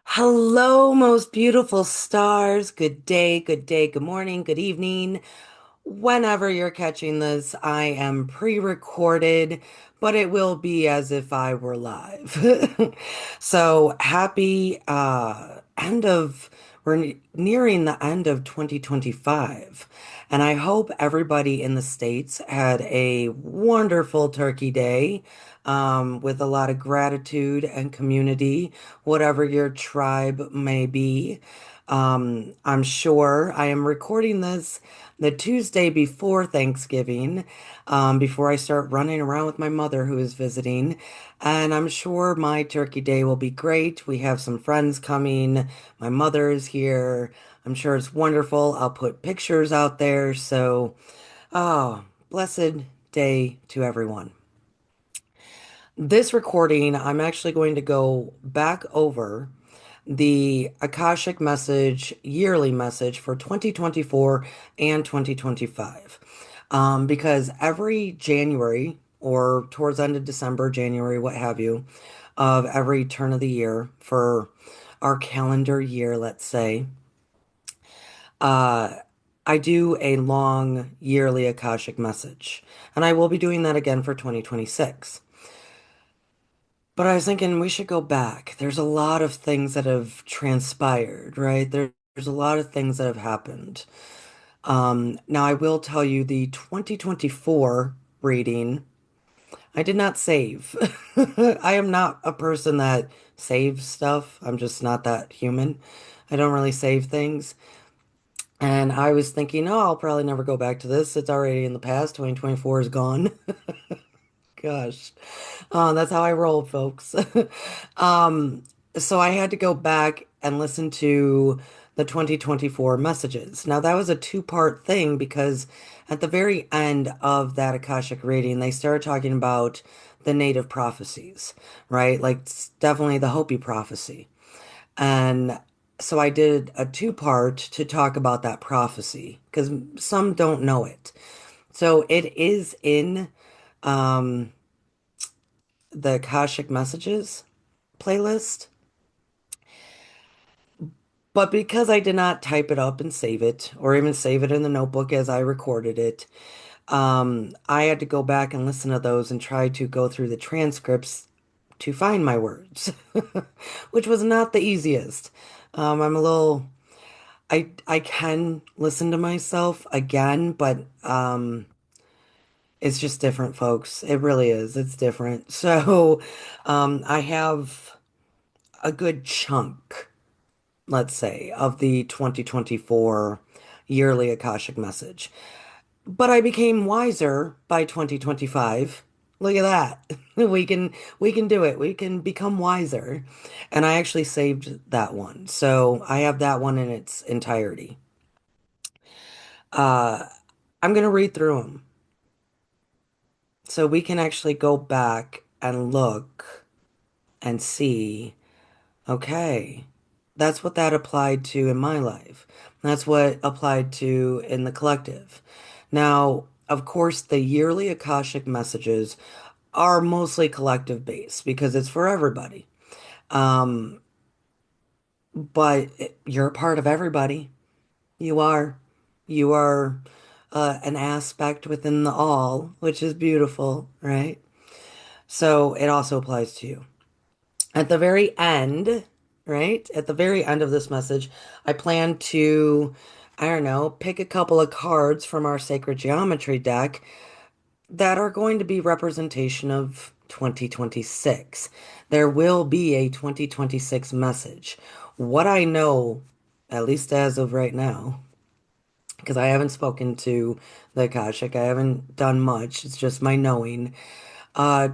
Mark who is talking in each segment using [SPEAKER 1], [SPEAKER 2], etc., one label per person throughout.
[SPEAKER 1] Hello, most beautiful stars. Good day, good morning, good evening. Whenever you're catching this, I am pre-recorded, but it will be as if I were live. So happy end of we're nearing the end of 2025. And I hope everybody in the States had a wonderful Turkey Day, with a lot of gratitude and community, whatever your tribe may be. I'm sure I am recording this the Tuesday before Thanksgiving, before I start running around with my mother who is visiting. And I'm sure my Turkey Day will be great. We have some friends coming. My mother is here. I'm sure it's wonderful. I'll put pictures out there. So, oh, blessed day to everyone. This recording, I'm actually going to go back over the Akashic Message yearly message for 2024 and 2025. Because every January or towards the end of December, January, what have you, of every turn of the year for our calendar year, let's say, uh, I do a long yearly Akashic message. And I will be doing that again for 2026. But I was thinking we should go back. There's a lot of things that have transpired, right? There's a lot of things that have happened. Now I will tell you the 2024 reading, I did not save. I am not a person that saves stuff. I'm just not that human. I don't really save things. And I was thinking, oh, I'll probably never go back to this. It's already in the past. 2024 is gone. Gosh. That's how I roll, folks. Um, so I had to go back and listen to the 2024 messages. Now, that was a two-part thing because at the very end of that Akashic reading, they started talking about the native prophecies, right? Like definitely the Hopi prophecy. And so I did a two-part to talk about that prophecy because some don't know it. So it is in um, the Akashic Messages playlist. But because I did not type it up and save it, or even save it in the notebook as I recorded it, I had to go back and listen to those and try to go through the transcripts to find my words, which was not the easiest. I'm a little, I can listen to myself again, but it's just different, folks. It really is. It's different. So, I have a good chunk, let's say, of the 2024 yearly Akashic message. But I became wiser by 2025. Look at that. We can do it. We can become wiser. And I actually saved that one. So I have that one in its entirety. Uh, I'm going to read through them so we can actually go back and look and see. Okay, that's what that applied to in my life. That's what applied to in the collective. Now, of course, the yearly Akashic messages are mostly collective based because it's for everybody. Um, but you're a part of everybody. You are. You are an aspect within the all, which is beautiful, right? So it also applies to you. At the very end, right? At the very end of this message, I plan to, I don't know, pick a couple of cards from our sacred geometry deck that are going to be representation of 2026. There will be a 2026 message. What I know, at least as of right now, because I haven't spoken to the Akashic, I haven't done much. It's just my knowing.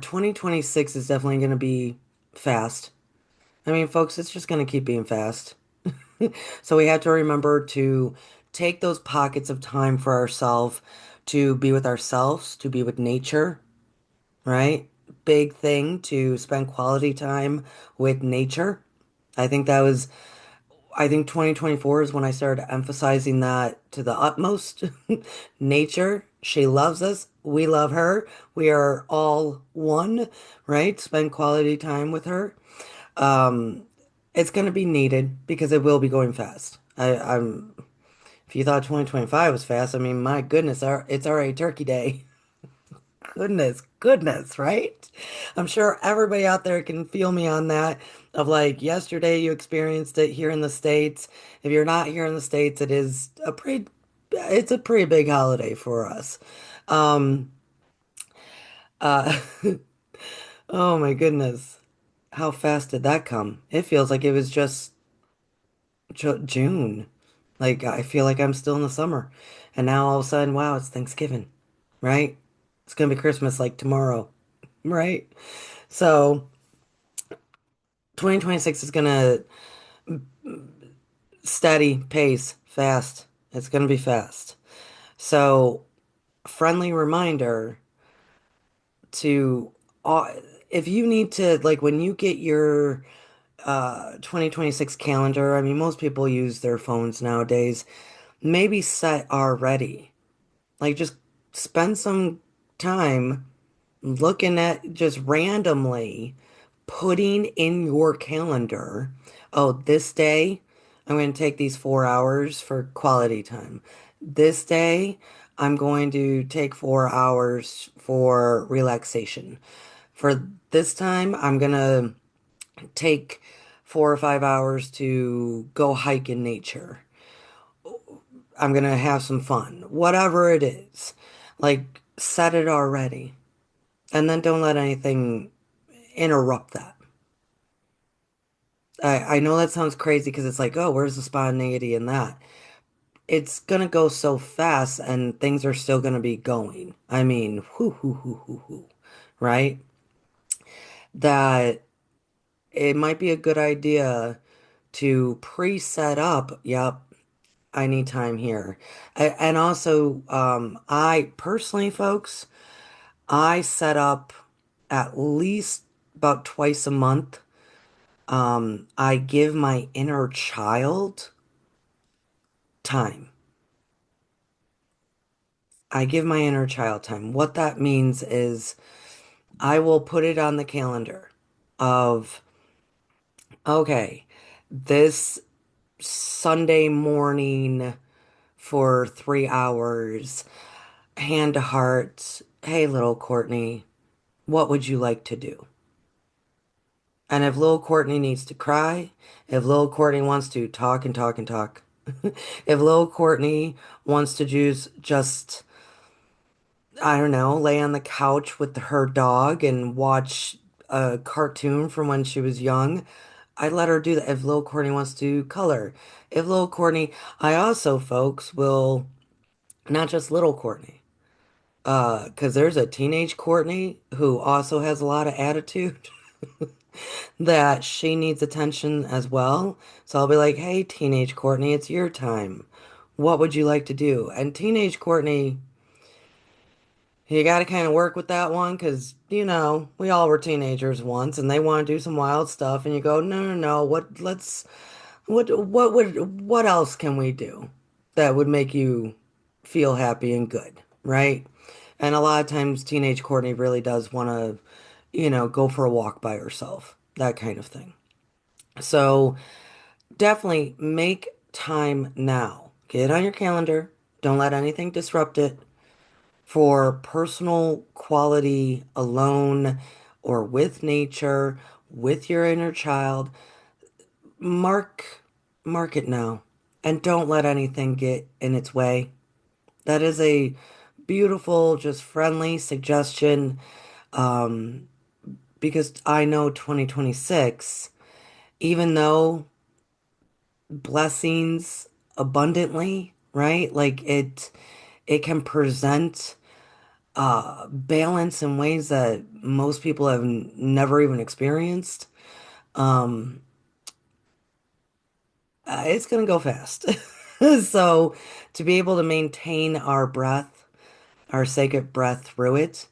[SPEAKER 1] 2026 is definitely going to be fast. I mean, folks, it's just going to keep being fast. So we have to remember to take those pockets of time for ourselves, to be with ourselves, to be with nature, right? Big thing to spend quality time with nature. I think that was, I think 2024 is when I started emphasizing that to the utmost. Nature, she loves us. We love her. We are all one, right? Spend quality time with her. Um, It's going to be needed because it will be going fast. I'm If you thought 2025 was fast, I mean, my goodness, it's already Turkey Day. Goodness, goodness, right? I'm sure everybody out there can feel me on that. Of like yesterday, you experienced it here in the States. If you're not here in the States, it's a pretty big holiday for us. Um, uh, oh my goodness, how fast did that come? It feels like it was just June. Like I feel like I'm still in the summer, and now all of a sudden, wow, it's Thanksgiving, right? It's gonna be Christmas like tomorrow, right? So 2026 is gonna steady pace, fast. It's gonna be fast. So friendly reminder to uh, if you need to like when you get your 2026 calendar, I mean most people use their phones nowadays. Maybe set already. Like just spend some time looking at just randomly putting in your calendar, oh, this day I'm going to take these 4 hours for quality time. This day I'm going to take 4 hours for relaxation. For this time, I'm going to take 4 or 5 hours to go hike in nature. I'm going to have some fun, whatever it is. Like, set it already. And then don't let anything interrupt that. I know that sounds crazy because it's like, oh, where's the spontaneity in that? It's gonna go so fast and things are still gonna be going. I mean, right? That it might be a good idea to pre-set up, yep, I need time here. And also, I personally, folks, I set up at least about twice a month. I give my inner child time. I give my inner child time. What that means is I will put it on the calendar of, okay, this Sunday morning for 3 hours, hand to heart, hey, little Courtney, what would you like to do? And if little Courtney needs to cry, if little Courtney wants to talk and talk and talk, if little Courtney wants to just I don't know, lay on the couch with her dog and watch a cartoon from when she was young, I let her do that. If little Courtney wants to color, if little Courtney, I also, folks, will not just little Courtney, because there's a teenage Courtney who also has a lot of attitude that she needs attention as well. So I'll be like, hey, teenage Courtney, it's your time. What would you like to do? And teenage Courtney, you got to kind of work with that one because, we all were teenagers once and they want to do some wild stuff. And you go, no, no, no. What else can we do that would make you feel happy and good, right? And a lot of times, teenage Courtney really does want to, go for a walk by herself, that kind of thing. So definitely make time now. Get it on your calendar. Don't let anything disrupt it for personal quality alone or with nature, with your inner child. Mark mark it now and don't let anything get in its way. That is a beautiful, just friendly suggestion because I know 2026, even though blessings abundantly, right? Like it can present balance in ways that most people have never even experienced. Um, it's gonna go fast. So to be able to maintain our breath, our sacred breath through it,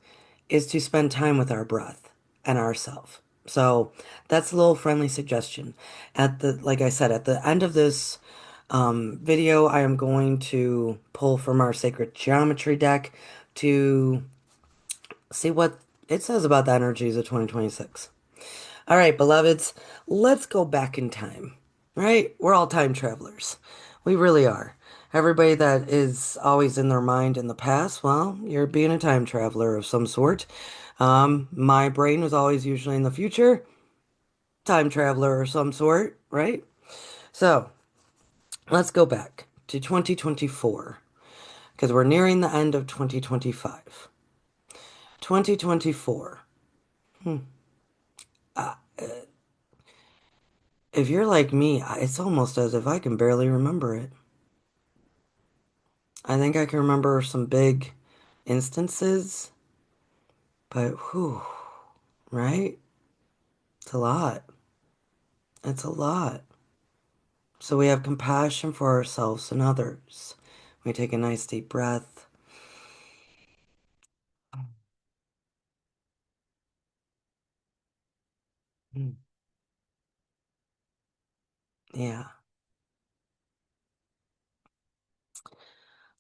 [SPEAKER 1] is to spend time with our breath and ourself. So that's a little friendly suggestion. Like I said, at the end of this video, I am going to pull from our sacred geometry deck to see what it says about the energies of 2026. All right, beloveds, let's go back in time, right? We're all time travelers. We really are. Everybody that is always in their mind in the past, well, you're being a time traveler of some sort. My brain was always usually in the future, time traveler of some sort, right? So let's go back to 2024 because we're nearing the end of 2025. 2024. If you're like me, it's almost as if I can barely remember it. I think I can remember some big instances, but whew, right? It's a lot. It's a lot. So we have compassion for ourselves and others. We take a nice deep breath. Mm, yeah.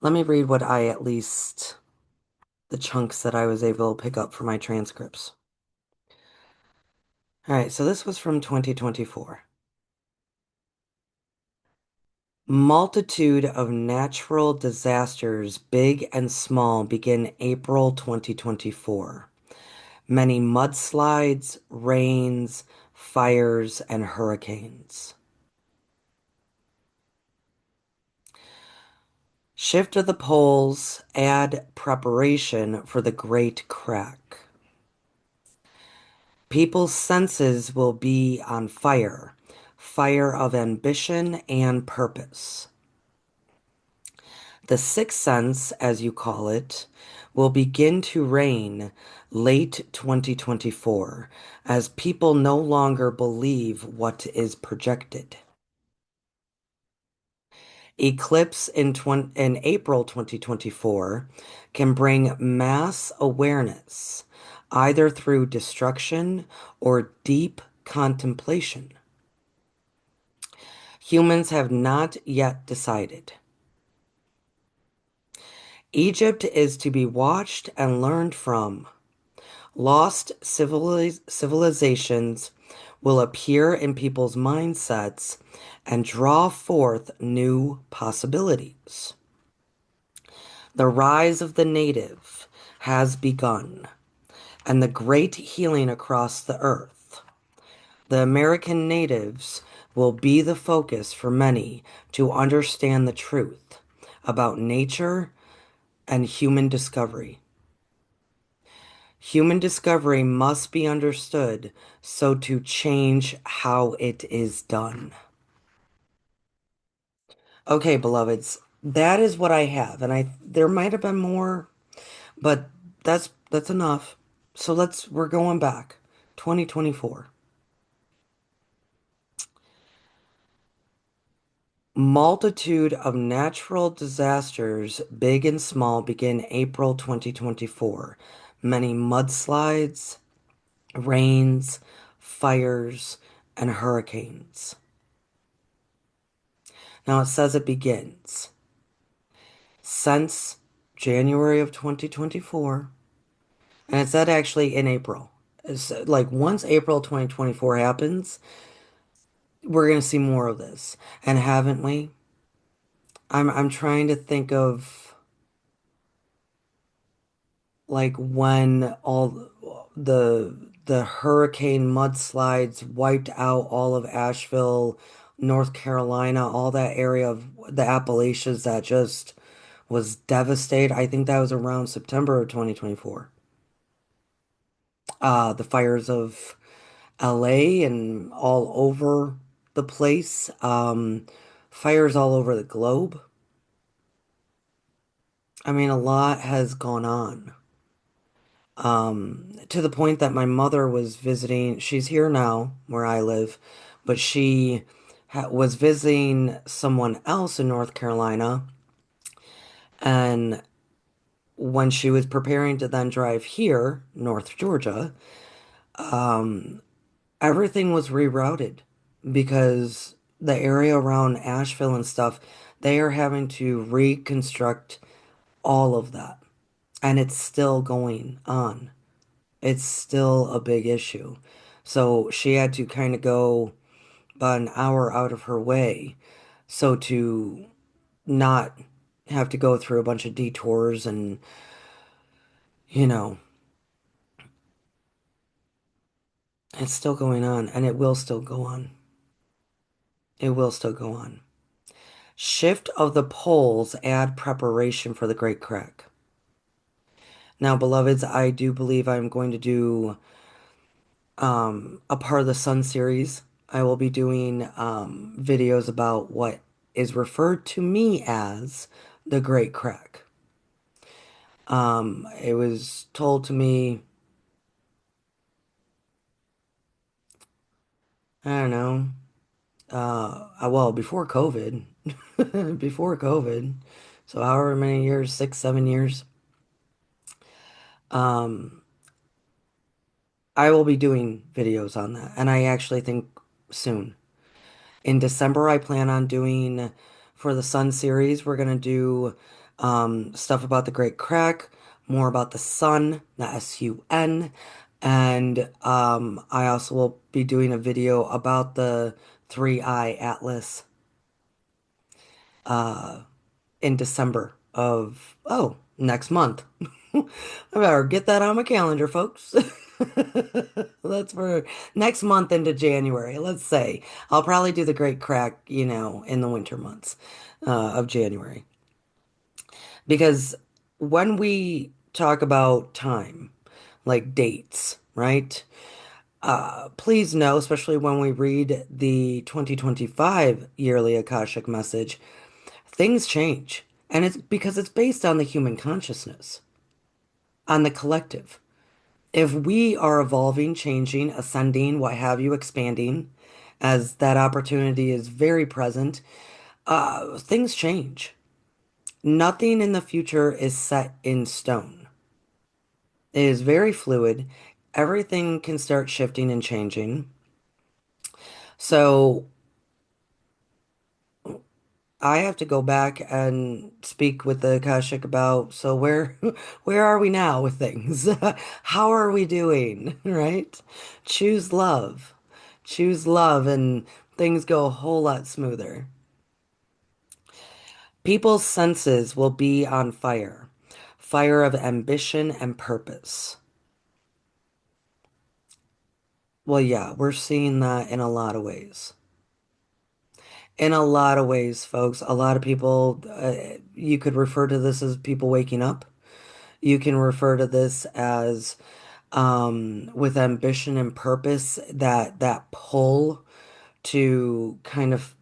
[SPEAKER 1] Let me read what I at least, the chunks that I was able to pick up for my transcripts. All right, so this was from 2024. Multitude of natural disasters, big and small, begin April 2024. Many mudslides, rains, fires, and hurricanes. Shift of the poles, add preparation for the great crack. People's senses will be on fire, fire of ambition and purpose. The sixth sense, as you call it, will begin to reign late 2024 as people no longer believe what is projected. Eclipse in April 2024 can bring mass awareness, either through destruction or deep contemplation. Humans have not yet decided. Egypt is to be watched and learned from. Lost civilizations will appear in people's mindsets and draw forth new possibilities. The rise of the native has begun, and the great healing across the earth. The American natives will be the focus for many to understand the truth about nature and human discovery. Human discovery must be understood so to change how it is done. Okay, beloveds, that is what I have, and I there might have been more, but that's enough. So we're going back. 2024. Multitude of natural disasters, big and small, begin April 2024. Many mudslides, rains, fires, and hurricanes. Now it says it begins. Since January of 2024, and it said actually in April. It's like once April 2024 happens, we're gonna see more of this. And haven't we? I'm trying to think of like when all the the hurricane mudslides wiped out all of Asheville, North Carolina, all that area of the Appalachians that just was devastated. I think that was around September of 2024. The fires of LA and all over the place. Fires all over the globe. I mean, a lot has gone on. To the point that my mother was visiting, she's here now where I live, but she was visiting someone else in North Carolina. And when she was preparing to then drive here, North Georgia, everything was rerouted because the area around Asheville and stuff, they are having to reconstruct all of that. And it's still going on. It's still a big issue. So she had to kind of go about an hour out of her way. So to not have to go through a bunch of detours and, you know, it's still going on and it will still go on. It will still go on. Shift of the poles add preparation for the Great Crack. Now, beloveds, I do believe I'm going to do a part of the Sun series. I will be doing videos about what is referred to me as the Great Crack. It was told to me, I don't know, well, before COVID, before COVID, so however many years, 6, 7 years, um, I will be doing videos on that, and I actually think soon. In December, I plan on doing for the Sun series, we're gonna do stuff about the Great Crack, more about the sun, the SUN, and I also will be doing a video about the Three Eye Atlas in December of, oh, next month. I better get that on my calendar, folks. That's for next month into January, let's say. I'll probably do the Great Crack, in the winter months of January. Because when we talk about time, like dates, right? Please know, especially when we read the 2025 yearly Akashic message, things change. And it's because it's based on the human consciousness, on the collective. If we are evolving, changing, ascending, what have you, expanding, as that opportunity is very present, things change. Nothing in the future is set in stone. It is very fluid. Everything can start shifting and changing. So I have to go back and speak with the Akashic about, so where where are we now with things? How are we doing? Right? Choose love. Choose love and things go a whole lot smoother. People's senses will be on fire. Fire of ambition and purpose. Well, yeah, we're seeing that in a lot of ways. In a lot of ways, folks. A lot of people, you could refer to this as people waking up. You can refer to this as with ambition and purpose, that pull to kind of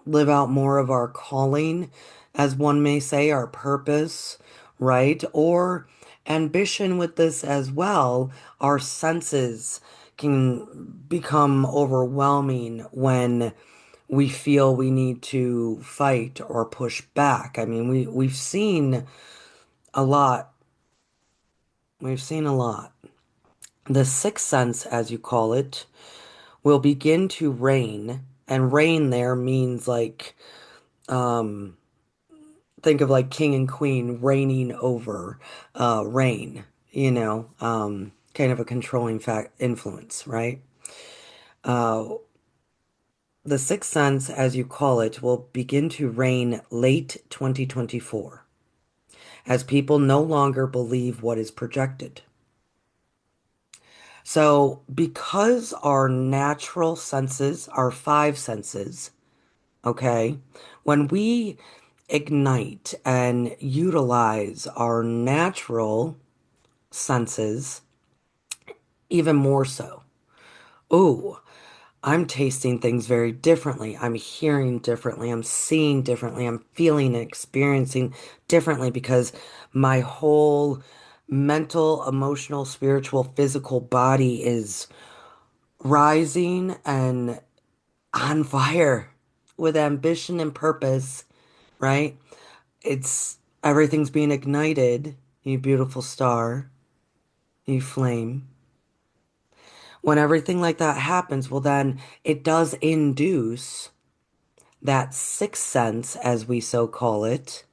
[SPEAKER 1] live out more of our calling, as one may say, our purpose, right? Or ambition with this as well, our senses can become overwhelming when we feel we need to fight or push back. I mean, we've seen a lot. We've seen a lot. The sixth sense, as you call it, will begin to reign, and reign there means like um think of like king and queen reigning over reign, kind of a controlling fact influence, right? Uh the sixth sense, as you call it, will begin to reign late 2024 as people no longer believe what is projected. So, because our natural senses, our five senses, okay, when we ignite and utilize our natural senses even more so, ooh, I'm tasting things very differently. I'm hearing differently. I'm seeing differently. I'm feeling and experiencing differently because my whole mental, emotional, spiritual, physical body is rising and on fire with ambition and purpose, right? It's everything's being ignited, you beautiful star, you flame. When everything like that happens, well, then it does induce that sixth sense, as we so call it,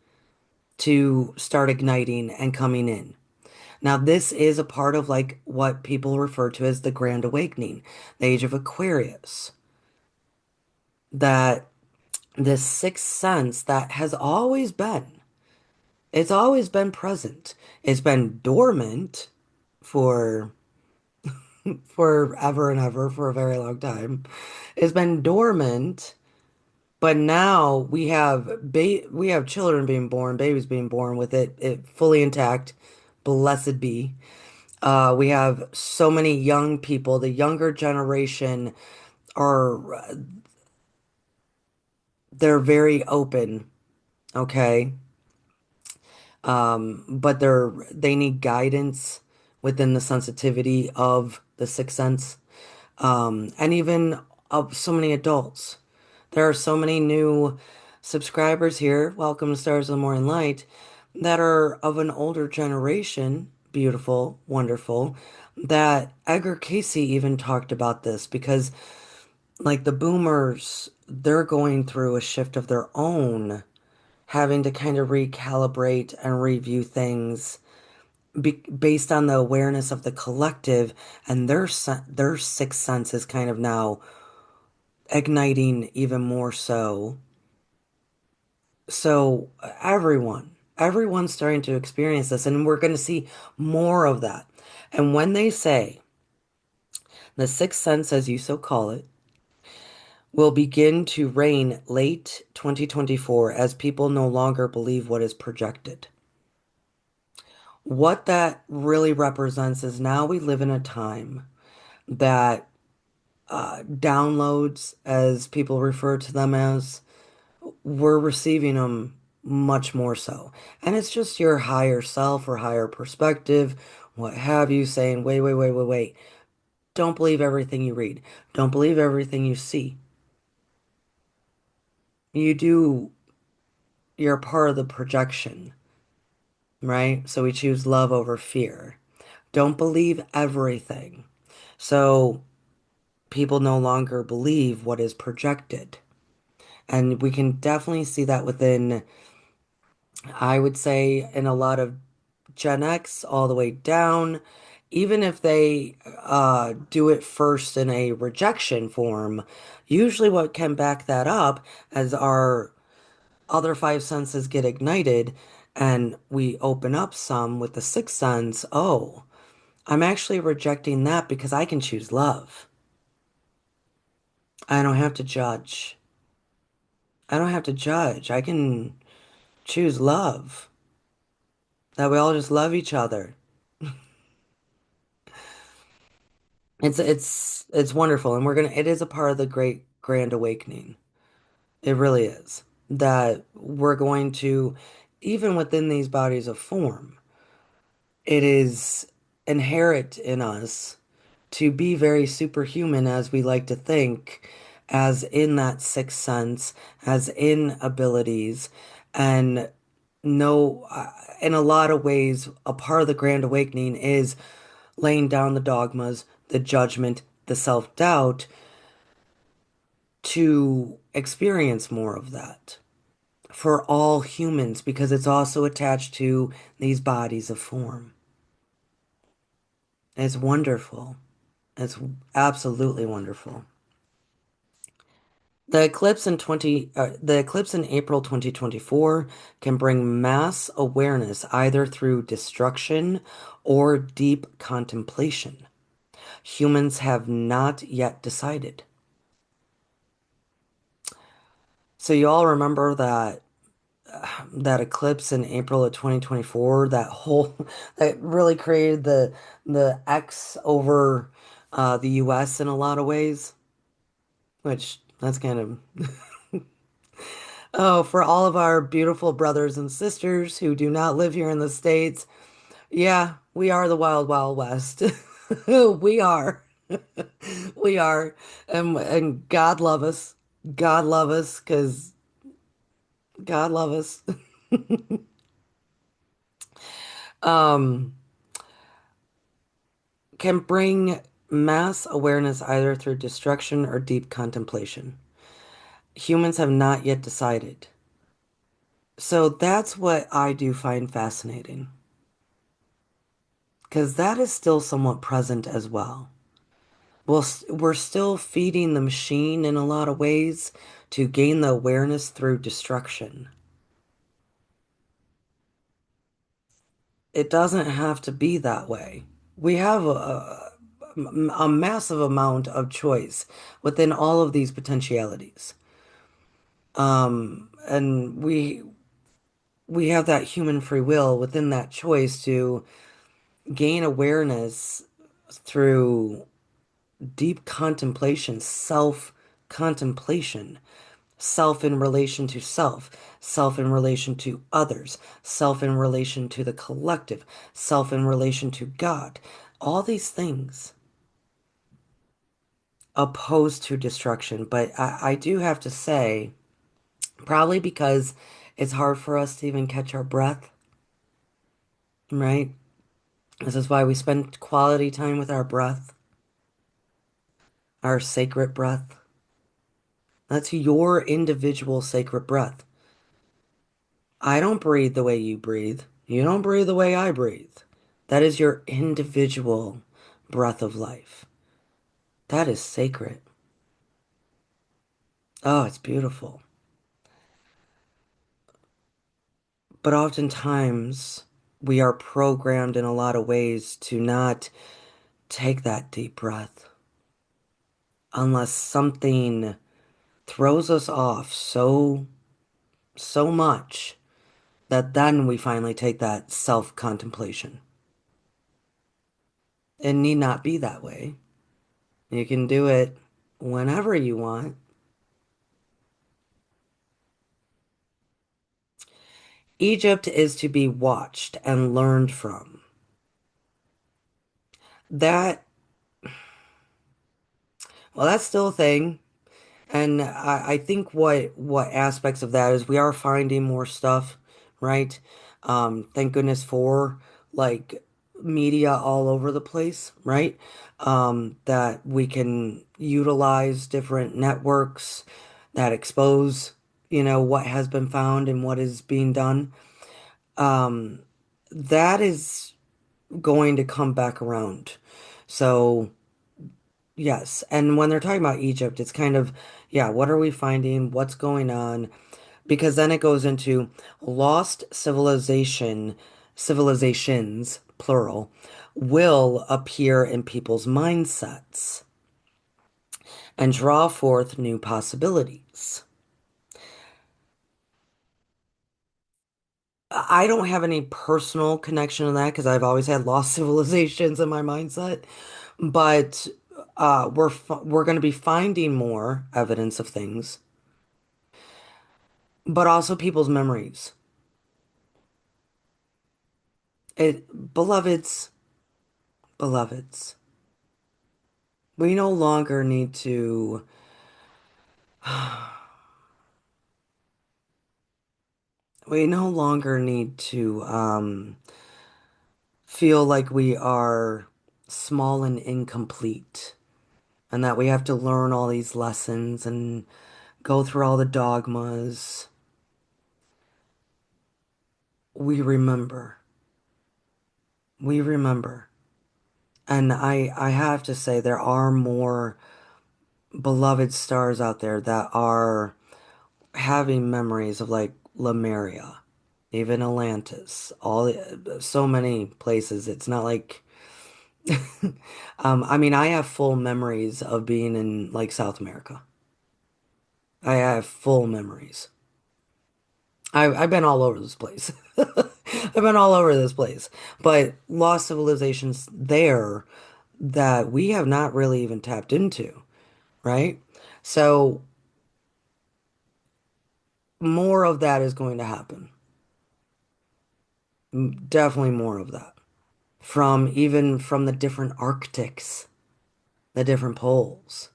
[SPEAKER 1] to start igniting and coming in. Now, this is a part of like what people refer to as the Grand Awakening, the age of Aquarius, that this sixth sense that has always been, it's always been present. It's been dormant for forever and ever for a very long time. It's been dormant, but now we have children being born, babies being born with it fully intact. Blessed be. We have so many young people. The younger generation are they're very open, okay? But they need guidance within the sensitivity of the sixth sense. And even of so many adults. There are so many new subscribers here. Welcome to Stars of the Morning Light that are of an older generation. Beautiful, wonderful. That Edgar Casey even talked about this because, like, the boomers, they're going through a shift of their own, having to kind of recalibrate and review things based on the awareness of the collective, and their sixth sense is kind of now igniting even more so. So everyone's starting to experience this, and we're going to see more of that. And when they say the sixth sense, as you so call it, will begin to reign late 2024 as people no longer believe what is projected. What that really represents is now we live in a time that downloads, as people refer to them as, we're receiving them much more so. And it's just your higher self or higher perspective, what have you, saying, wait, wait, wait, wait, wait. Don't believe everything you read. Don't believe everything you see. You do, you're part of the projection, right? So we choose love over fear. Don't believe everything. So people no longer believe what is projected. And we can definitely see that within, I would say, in a lot of Gen X all the way down, even if they do it first in a rejection form, usually what can back that up as our other five senses get ignited and we open up some with the sixth sense. Oh, I'm actually rejecting that because I can choose love. I don't have to judge. I don't have to judge. I can choose love. That we all just love each other. It's wonderful, and it is a part of the great grand awakening. It really is. That we're going to, even within these bodies of form, it is inherent in us to be very superhuman as we like to think, as in that sixth sense, as in abilities, and no, in a lot of ways, a part of the grand awakening is laying down the dogmas, the judgment, the self-doubt to experience more of that for all humans because it's also attached to these bodies of form. It's wonderful. It's absolutely wonderful. The eclipse in April 2024 can bring mass awareness either through destruction or deep contemplation. Humans have not yet decided. So you all remember that eclipse in April of 2024, that whole that really created the X over the US in a lot of ways, which that's kind of oh, for all of our beautiful brothers and sisters who do not live here in the States. Yeah, we are the wild, wild west. We are. We are. And God love us. God love us because God love us. Um, can bring mass awareness either through destruction or deep contemplation. Humans have not yet decided. So that's what I do find fascinating. because that is still somewhat present as well. Well, we're still feeding the machine in a lot of ways to gain the awareness through destruction. It doesn't have to be that way. We have a massive amount of choice within all of these potentialities. And we have that human free will within that choice to gain awareness through deep contemplation, self-contemplation, self in relation to self, self in relation to others, self in relation to the collective, self in relation to God. All these things opposed to destruction. But I do have to say, probably because it's hard for us to even catch our breath, right? This is why we spend quality time with our breath, our sacred breath. That's your individual sacred breath. I don't breathe the way you breathe. You don't breathe the way I breathe. That is your individual breath of life. That is sacred. Oh, it's beautiful. But oftentimes, we are programmed in a lot of ways to not take that deep breath unless something throws us off so much that then we finally take that self-contemplation. It need not be that way. You can do it whenever you want. Egypt is to be watched and learned from. That, well, that's still a thing. And I think what aspects of that is we are finding more stuff, right? Thank goodness for like media all over the place, right? That we can utilize different networks that expose, what has been found and what is being done. Um, that is going to come back around. So, yes. And when they're talking about Egypt, it's kind of, yeah, what are we finding? What's going on? Because then it goes into lost civilizations, plural, will appear in people's mindsets and draw forth new possibilities. I don't have any personal connection to that because I've always had lost civilizations in my mindset. But we're going to be finding more evidence of things, but also people's memories. Beloveds, beloveds, we no longer need to we no longer need to feel like we are small and incomplete and that we have to learn all these lessons and go through all the dogmas. We remember. We remember. And I have to say there are more beloved stars out there that are having memories of like Lemuria, even Atlantis, so many places. It's not like I mean, I have full memories of being in like South America. I have full memories. I've been all over this place. I've been all over this place. But lost civilizations there that we have not really even tapped into, right? So more of that is going to happen. Definitely more of that. From the different Arctics, the different poles,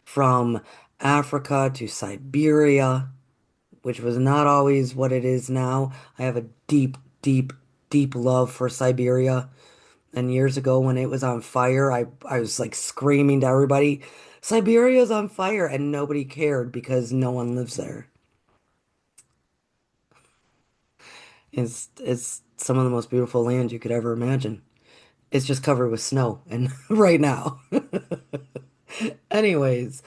[SPEAKER 1] from Africa to Siberia, which was not always what it is now. I have a deep, deep, deep love for Siberia. And years ago when it was on fire, I was like screaming to everybody, Siberia's on fire, and nobody cared because no one lives there. It's some of the most beautiful land you could ever imagine. It's just covered with snow and right now. Anyways,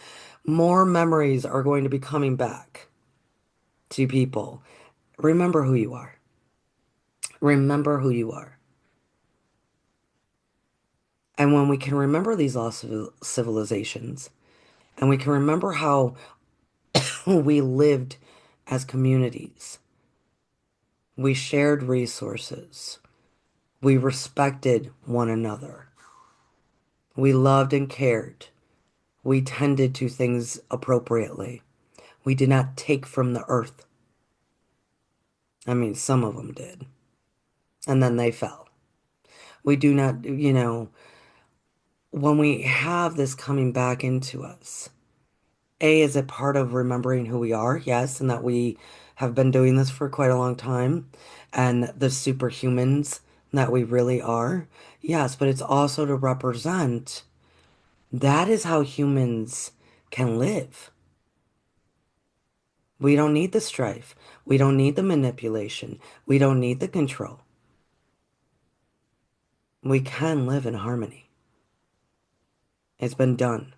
[SPEAKER 1] more memories are going to be coming back to people. Remember who you are. Remember who you are. And when we can remember these lost civilizations, and we can remember how we lived as communities, we shared resources, we respected one another, we loved and cared, we tended to things appropriately, we did not take from the earth. I mean, some of them did, and then they fell. We do not, when we have this coming back into us, is it part of remembering who we are? Yes, and that we have been doing this for quite a long time, and the superhumans that we really are. Yes, but it's also to represent that is how humans can live. We don't need the strife. We don't need the manipulation. We don't need the control. We can live in harmony. It's been done.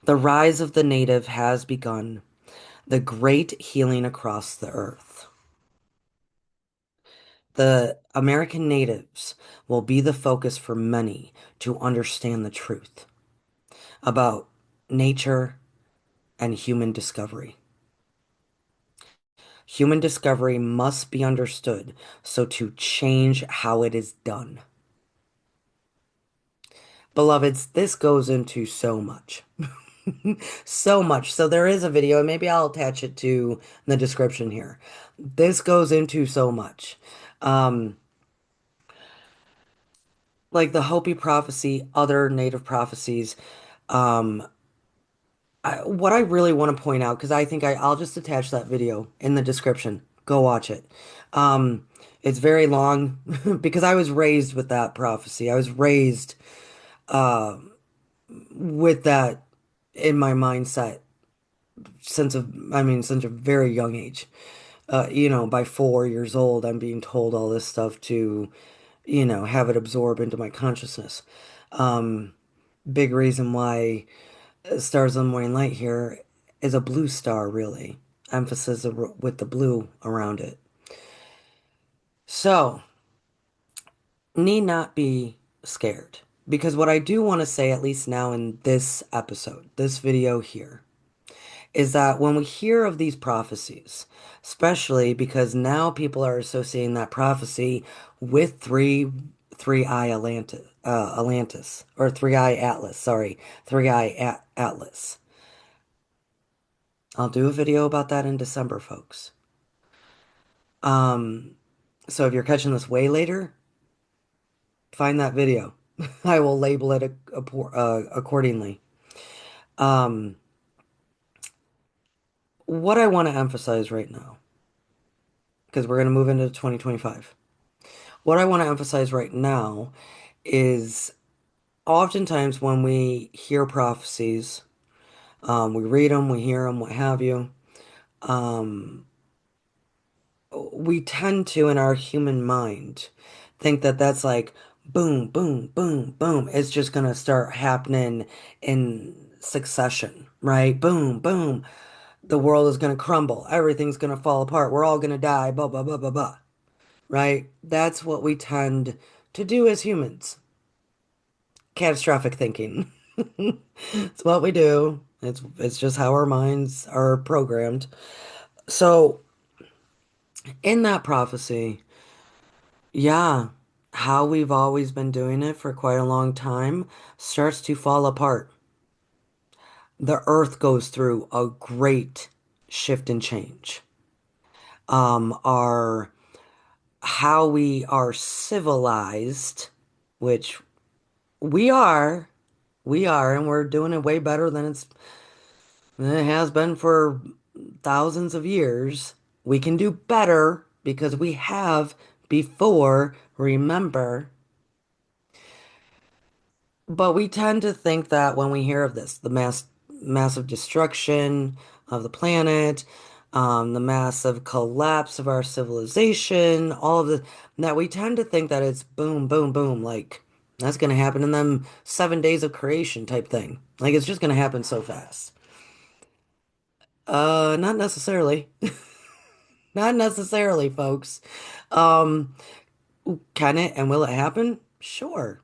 [SPEAKER 1] The rise of the native has begun, the great healing across the earth. The American natives will be the focus for many to understand the truth about nature and human discovery. Human discovery must be understood so to change how it is done. Beloveds, this goes into so much. So much. So there is a video, and maybe I'll attach it to the description here. This goes into so much. Um, like the Hopi prophecy, other native prophecies. Um, what I really want to point out, because I think I'll just attach that video in the description. Go watch it. It's very long because I was raised with that prophecy. I was raised with that in my mindset since a very young age. By 4 years old, I'm being told all this stuff to, have it absorb into my consciousness. Big reason why Stars on the Morning Light here is a blue star, really. Emphasis with the blue around it. So, need not be scared. Because what I do want to say, at least now in this episode, this video here, is that when we hear of these prophecies, especially because now people are associating that prophecy with three-eye Atlantis, or three-eye Atlas, sorry, three-eye Atlas. I'll do a video about that in December, folks. Um, so if you're catching this way later, find that video. I will label it accordingly. Um, what I want to emphasize right now, because we're going to move into 2025. What I want to emphasize right now is oftentimes when we hear prophecies, we read them, we hear them, what have you, um, we tend to, in our human mind, think that that's like boom, boom, boom, boom. It's just going to start happening in succession, right? Boom, boom. The world is going to crumble. Everything's going to fall apart. We're all going to die, blah, blah, blah, blah, blah, right? That's what we tend to do as humans. Catastrophic thinking. It's what we do. It's just how our minds are programmed. So in that prophecy, yeah, how we've always been doing it for quite a long time starts to fall apart. The earth goes through a great shift and change. Our how we are civilized, which we are, and we're doing it way better than it has been for thousands of years. We can do better because we have before, remember. But we tend to think that when we hear of this, the massive destruction of the planet, the massive collapse of our civilization, all of the that we tend to think that it's boom, boom, boom, like that's going to happen in them 7 days of creation type thing. Like it's just going to happen so fast. Not necessarily. Not necessarily, folks. Um, can it and will it happen? Sure.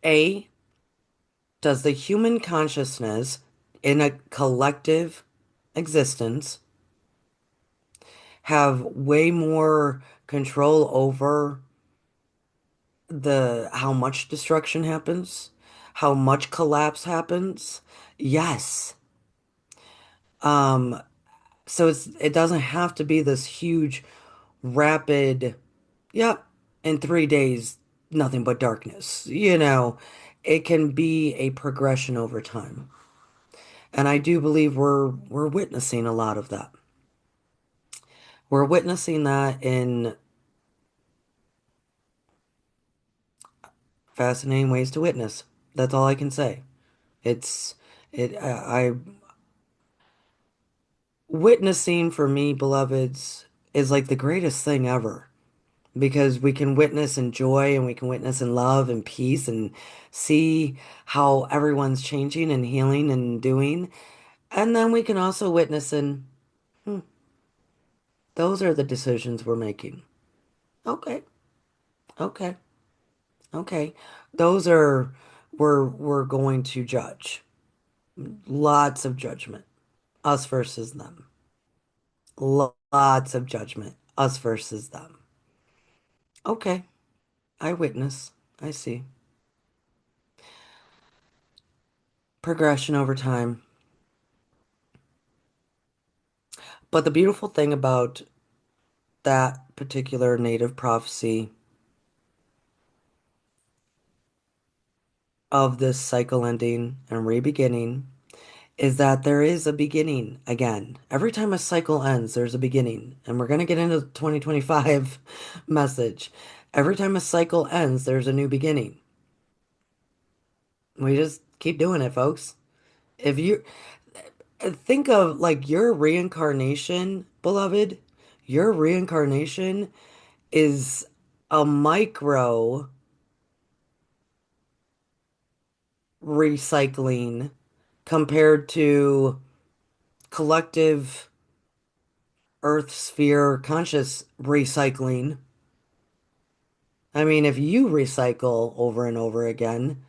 [SPEAKER 1] A, does the human consciousness in a collective existence have way more control over the how much destruction happens, how much collapse happens? Yes. Um, so it doesn't have to be this huge, rapid, yep, in 3 days, nothing but darkness. It can be a progression over time. And I do believe we're witnessing a lot of that. We're witnessing that in fascinating ways to witness. That's all I can say. It's I witnessing for me, beloveds, is like the greatest thing ever because we can witness in joy and we can witness in love and peace and see how everyone's changing and healing and doing. And then we can also witness in, hmm, those are the decisions we're making. Okay, okay, okay. Those are we're going to judge. Lots of judgment. Us versus them. Lots of judgment. Us versus them. Okay. I witness. I see. Progression over time. But the beautiful thing about that particular native prophecy of this cycle ending and re-beginning is that there is a beginning again. Every time a cycle ends, there's a beginning. And we're going to get into the 2025 message. Every time a cycle ends, there's a new beginning. We just keep doing it, folks. If you think of like your reincarnation, beloved, your reincarnation is a micro recycling compared to collective Earth sphere conscious recycling. I mean, if you recycle over and over again,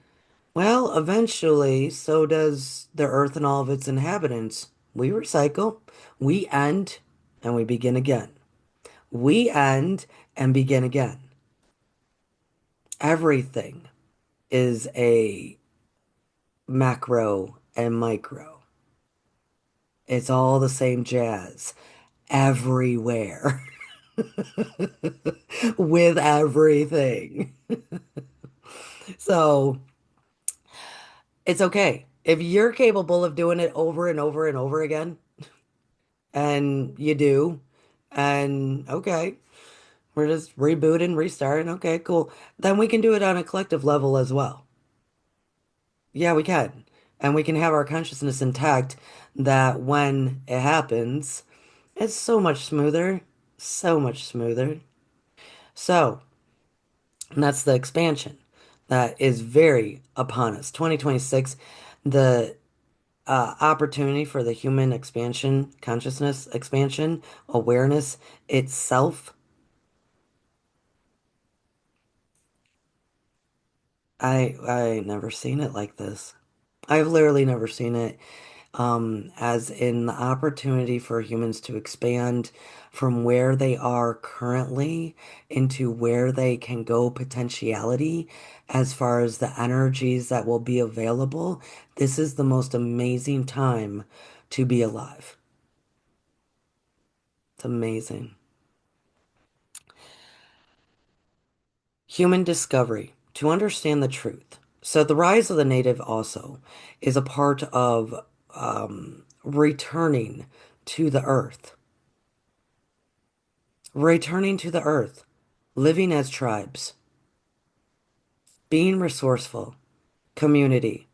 [SPEAKER 1] well, eventually, so does the Earth and all of its inhabitants. We recycle, we end, and we begin again. We end and begin again. Everything is a macro and micro. It's all the same jazz everywhere with everything. So it's okay. If you're capable of doing it over and over and over again, and you do, and okay, we're just rebooting, restarting, okay, cool. Then we can do it on a collective level as well. Yeah, we can. And we can have our consciousness intact that when it happens, it's so much smoother, so much smoother. So, and that's the expansion that is very upon us. 2026, the opportunity for the human expansion, consciousness expansion, awareness itself. I never seen it like this. I've literally never seen it. As in the opportunity for humans to expand from where they are currently into where they can go potentiality as far as the energies that will be available. This is the most amazing time to be alive. It's amazing. Human discovery to understand the truth. So the rise of the native also is a part of returning to the earth. Returning to the earth, living as tribes, being resourceful, community,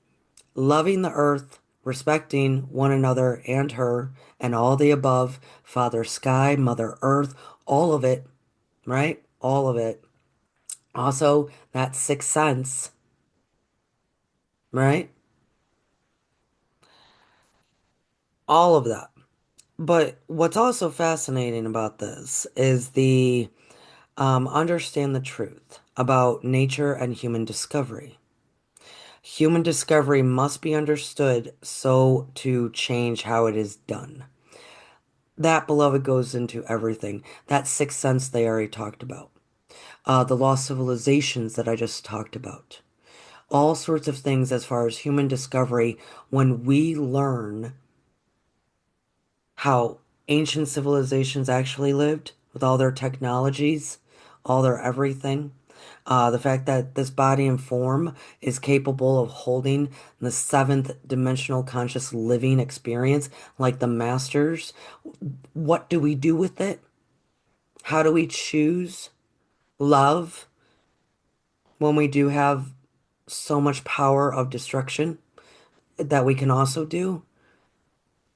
[SPEAKER 1] loving the earth, respecting one another and her and all the above, Father Sky, Mother Earth, all of it, right? All of it. Also, that sixth sense, right? All of that. But what's also fascinating about this is the understand the truth about nature and human discovery. Human discovery must be understood so to change how it is done. That, beloved, goes into everything. That sixth sense they already talked about. The lost civilizations that I just talked about. All sorts of things as far as human discovery when we learn how ancient civilizations actually lived with all their technologies, all their everything. The fact that this body and form is capable of holding the seventh dimensional conscious living experience like the masters. What do we do with it? How do we choose love when we do have so much power of destruction that we can also do?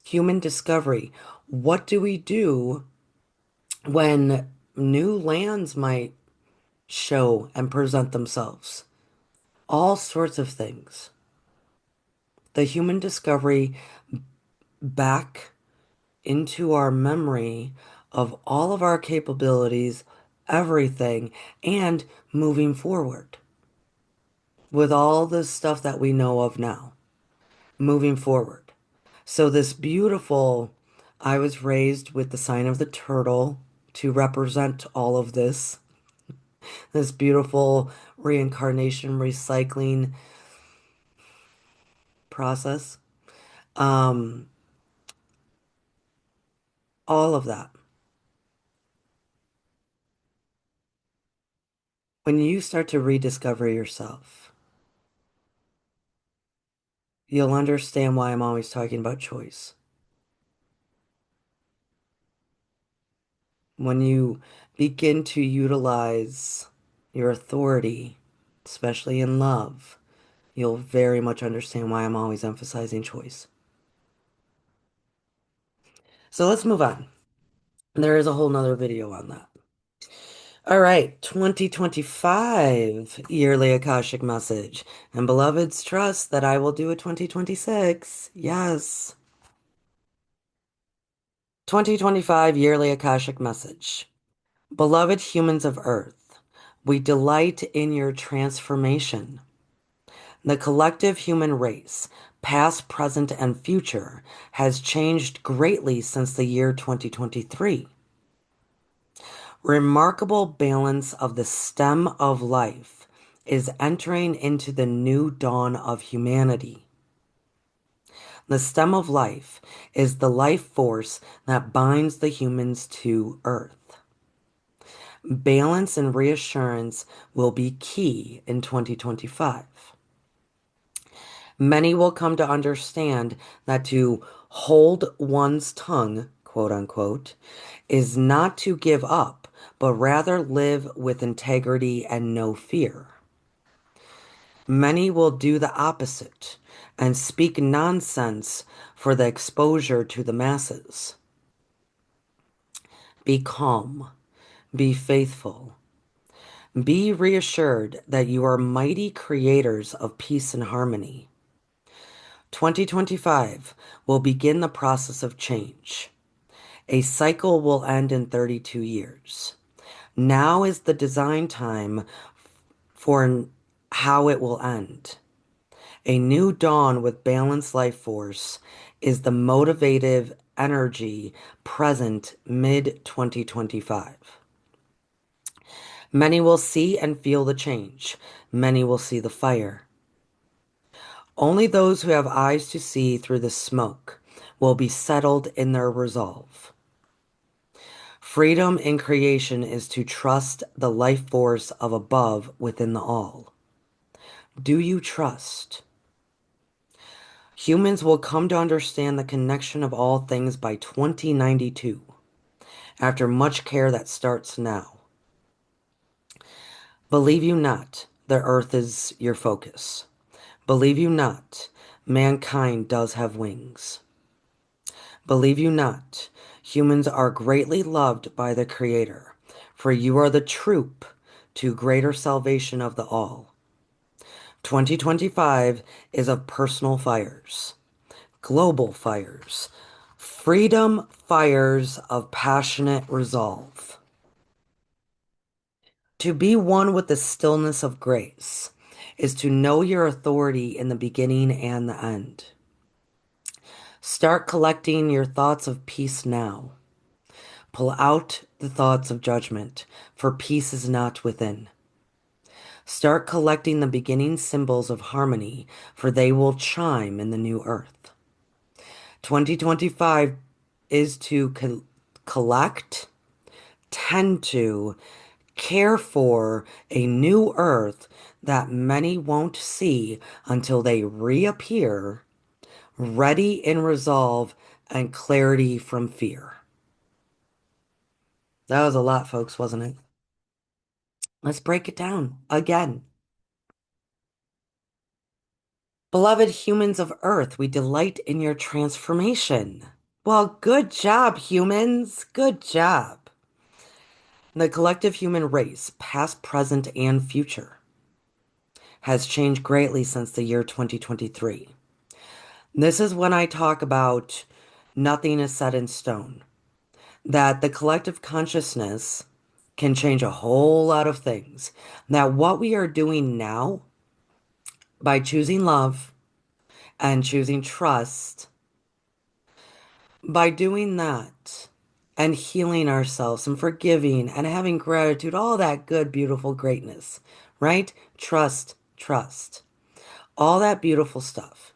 [SPEAKER 1] Human discovery. What do we do when new lands might show and present themselves? All sorts of things. The human discovery back into our memory of all of our capabilities, everything, and moving forward with all the stuff that we know of now, moving forward. So, this beautiful, I was raised with the sign of the turtle to represent all of this beautiful reincarnation recycling process. Um, all of that. When you start to rediscover yourself, you'll understand why I'm always talking about choice. When you begin to utilize your authority, especially in love, you'll very much understand why I'm always emphasizing choice. So let's move on. There is a whole nother video on that. All right, 2025 yearly Akashic message. And beloveds, trust that I will do a 2026. Yes. 2025 yearly Akashic message. Beloved humans of Earth, we delight in your transformation. The collective human race, past, present, and future, has changed greatly since the year 2023. Remarkable balance of the stem of life is entering into the new dawn of humanity. The stem of life is the life force that binds the humans to Earth. Balance and reassurance will be key in 2025. Many will come to understand that to hold one's tongue, quote unquote, is not to give up, but rather live with integrity and no fear. Many will do the opposite and speak nonsense for the exposure to the masses. Be calm, be faithful, be reassured that you are mighty creators of peace and harmony. 2025 will begin the process of change. A cycle will end in 32 years. Now is the design time for how it will end. A new dawn with balanced life force is the motivative energy present mid 2025. Many will see and feel the change. Many will see the fire. Only those who have eyes to see through the smoke will be settled in their resolve. Freedom in creation is to trust the life force of above within the all. Do you trust? Humans will come to understand the connection of all things by 2092, after much care that starts now. Believe you not, the earth is your focus. Believe you not, Mankind does have wings. Believe you not, humans are greatly loved by the Creator, for you are the troop to greater salvation of the all. 2025 is of personal fires, global fires, freedom fires of passionate resolve. To be one with the stillness of grace is to know your authority in the beginning and the end. Start collecting your thoughts of peace now. Pull out the thoughts of judgment, for peace is not within. Start collecting the beginning symbols of harmony, for they will chime in the new earth. 2025 is to collect, tend to, care for a new earth that many won't see until they reappear, ready in resolve and clarity from fear. That was a lot, folks, wasn't it? Let's break it down again. Beloved humans of Earth, we delight in your transformation. Well, good job, humans. Good job. The collective human race, past, present, and future, has changed greatly since the year 2023. This is when I talk about nothing is set in stone, that the collective consciousness can change a whole lot of things. That what we are doing now by choosing love and choosing trust, by doing that and healing ourselves and forgiving and having gratitude, all that good, beautiful greatness, right? Trust, trust, all that beautiful stuff.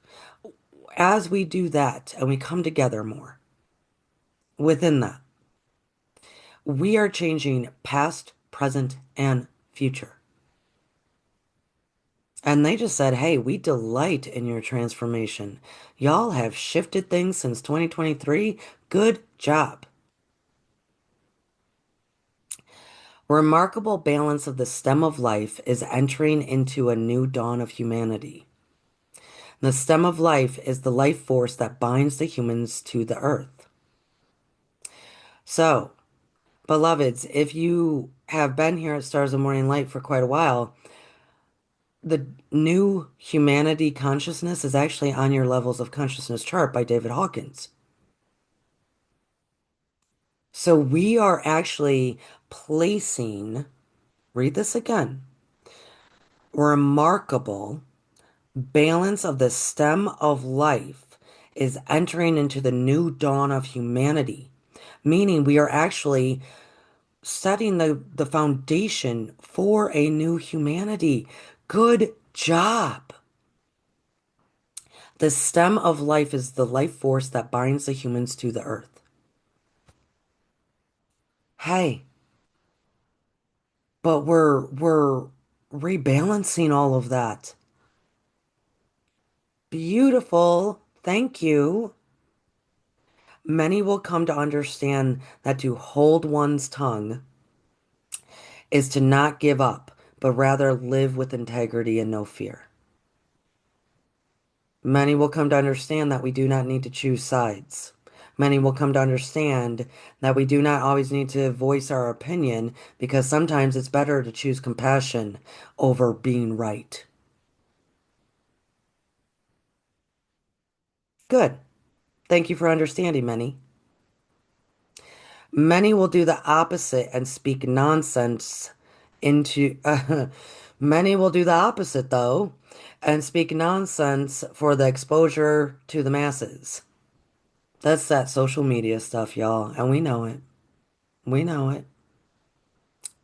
[SPEAKER 1] As we do that and we come together more within that, we are changing past, present, and future. And they just said, hey, we delight in your transformation. Y'all have shifted things since 2023. Good job. Remarkable balance of the stem of life is entering into a new dawn of humanity. The stem of life is the life force that binds the humans to the earth. So, beloveds, if you have been here at Stars of Morning Light for quite a while, the new humanity consciousness is actually on your levels of consciousness chart by David Hawkins. So we are actually placing, read this again, remarkable balance of the stem of life is entering into the new dawn of humanity, meaning we are actually setting the foundation for a new humanity. Good job. The stem of life is the life force that binds the humans to the earth. Hey, but we're rebalancing all of that. Beautiful. Thank you. Many will come to understand that to hold one's tongue is to not give up, but rather live with integrity and no fear. Many will come to understand that we do not need to choose sides. Many will come to understand that we do not always need to voice our opinion because sometimes it's better to choose compassion over being right. Good. Thank you for understanding, many. Many will do the opposite and speak nonsense into. Many will do the opposite, though, and speak nonsense for the exposure to the masses. That's that social media stuff, y'all, and we know it. We know it.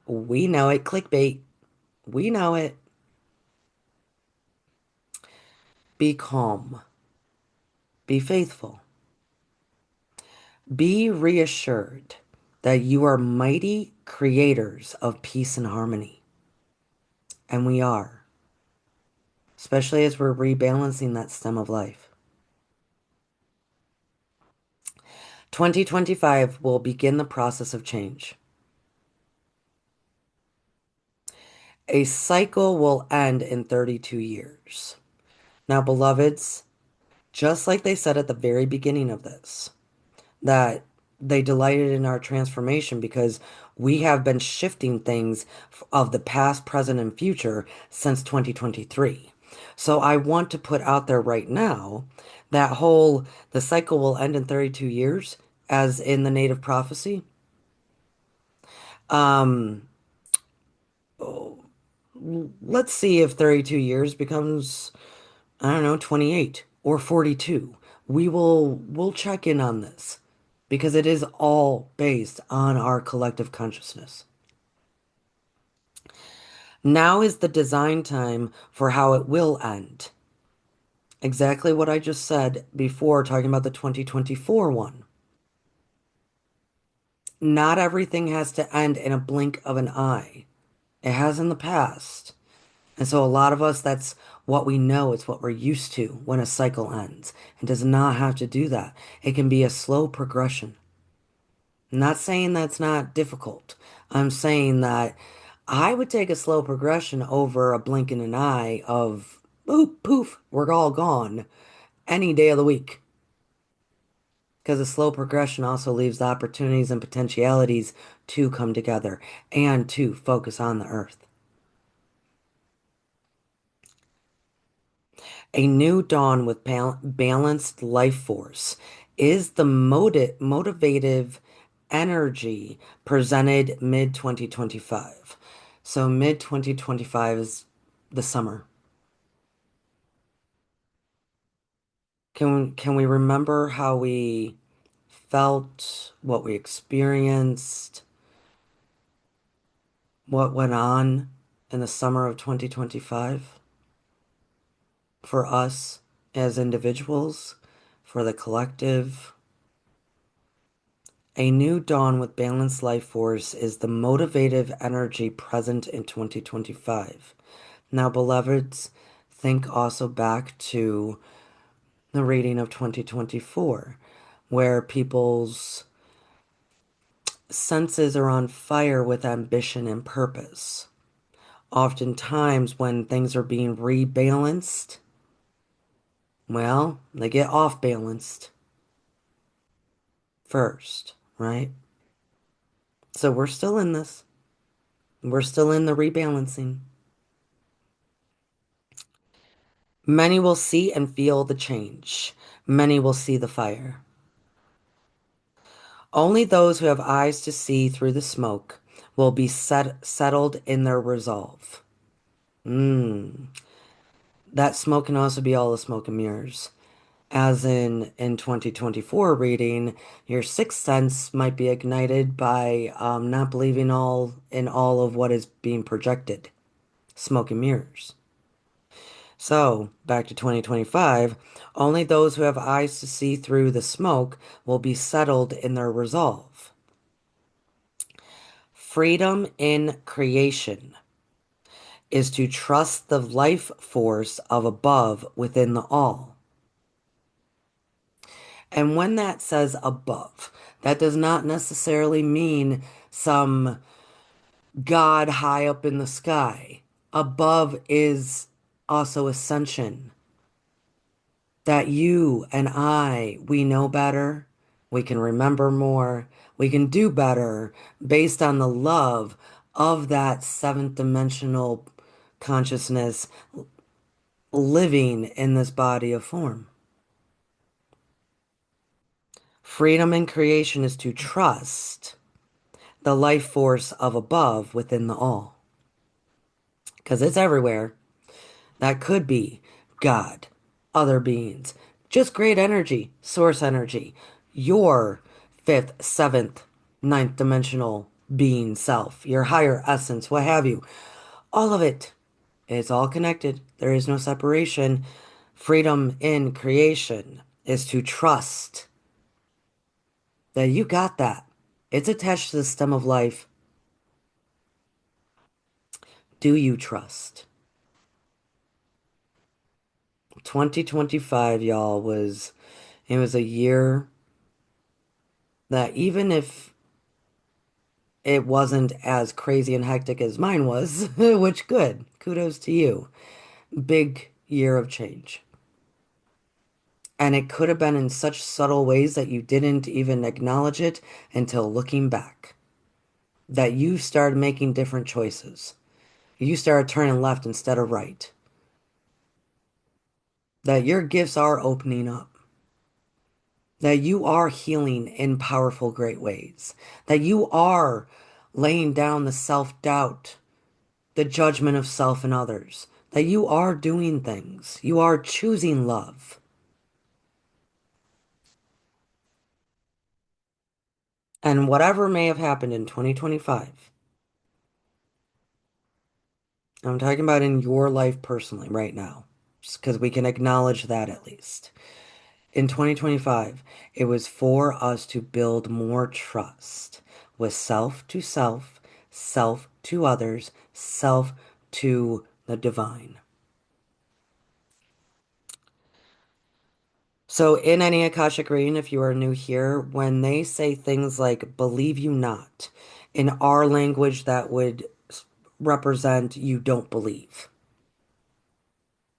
[SPEAKER 1] We know it. Clickbait. We know it. Be calm. Be faithful. Be reassured that you are mighty creators of peace and harmony. And we are, especially as we're rebalancing that stem of life. 2025 will begin the process of change. A cycle will end in 32 years. Now, beloveds, Just like they said at the very beginning of this, that they delighted in our transformation because we have been shifting things of the past, present, and future since 2023. So I want to put out there right now that whole the cycle will end in 32 years, as in the native prophecy. Um, let's see if 32 years becomes, I don't know, 28 or 42. We'll check in on this because it is all based on our collective consciousness. Now is the design time for how it will end. Exactly what I just said before talking about the 2024 one. Not everything has to end in a blink of an eye. It has in the past. And so a lot of us, that's what we know. It's what we're used to when a cycle ends. It does not have to do that. It can be a slow progression. I'm not saying that's not difficult. I'm saying that I would take a slow progression over a blink in an eye of boop, poof, we're all gone any day of the week. Because a slow progression also leaves the opportunities and potentialities to come together and to focus on the earth. A new dawn with balanced life force is the motivative energy presented mid 2025. So mid 2025 is the summer. Can we remember how we felt, what we experienced, what went on in the summer of 2025 for us as individuals, for the collective? A new dawn with balanced life force is the motivative energy present in 2025. Now, beloveds, think also back to the reading of 2024, where people's senses are on fire with ambition and purpose. Oftentimes, when things are being rebalanced, well, they get off balanced first, right? So we're still in this. We're still in the rebalancing. Many will see and feel the change. Many will see the fire. Only those who have eyes to see through the smoke will be settled in their resolve. Mm. That smoke can also be all the smoke and mirrors. As in 2024 reading, your sixth sense might be ignited by not believing all of what is being projected. Smoke and mirrors. So, back to 2025, only those who have eyes to see through the smoke will be settled in their resolve. Freedom in creation is to trust the life force of above within the all. And when that says above, that does not necessarily mean some God high up in the sky. Above is also ascension. That you and I, we know better, we can remember more, we can do better based on the love of that seventh dimensional consciousness living in this body of form. Freedom in creation is to trust the life force of above within the all, because it's everywhere. That could be God, other beings, just great energy, source energy, your fifth, seventh, ninth dimensional being self, your higher essence, what have you. All of it. It's all connected. There is no separation. Freedom in creation is to trust that you got that. It's attached to the stem of life. Do you trust? 2025, y'all, it was a year that even if it wasn't as crazy and hectic as mine was, which good, kudos to you. Big year of change. And it could have been in such subtle ways that you didn't even acknowledge it until looking back. That you started making different choices. You started turning left instead of right. That your gifts are opening up. That you are healing in powerful, great ways. That you are laying down the self-doubt, the judgment of self and others. That you are doing things. You are choosing love. And whatever may have happened in 2025, I'm talking about in your life personally right now, just because we can acknowledge that at least. In 2025, it was for us to build more trust with self to others, self to the divine. So, in any Akashic reading, if you are new here, when they say things like believe you not, in our language, that would represent you don't believe.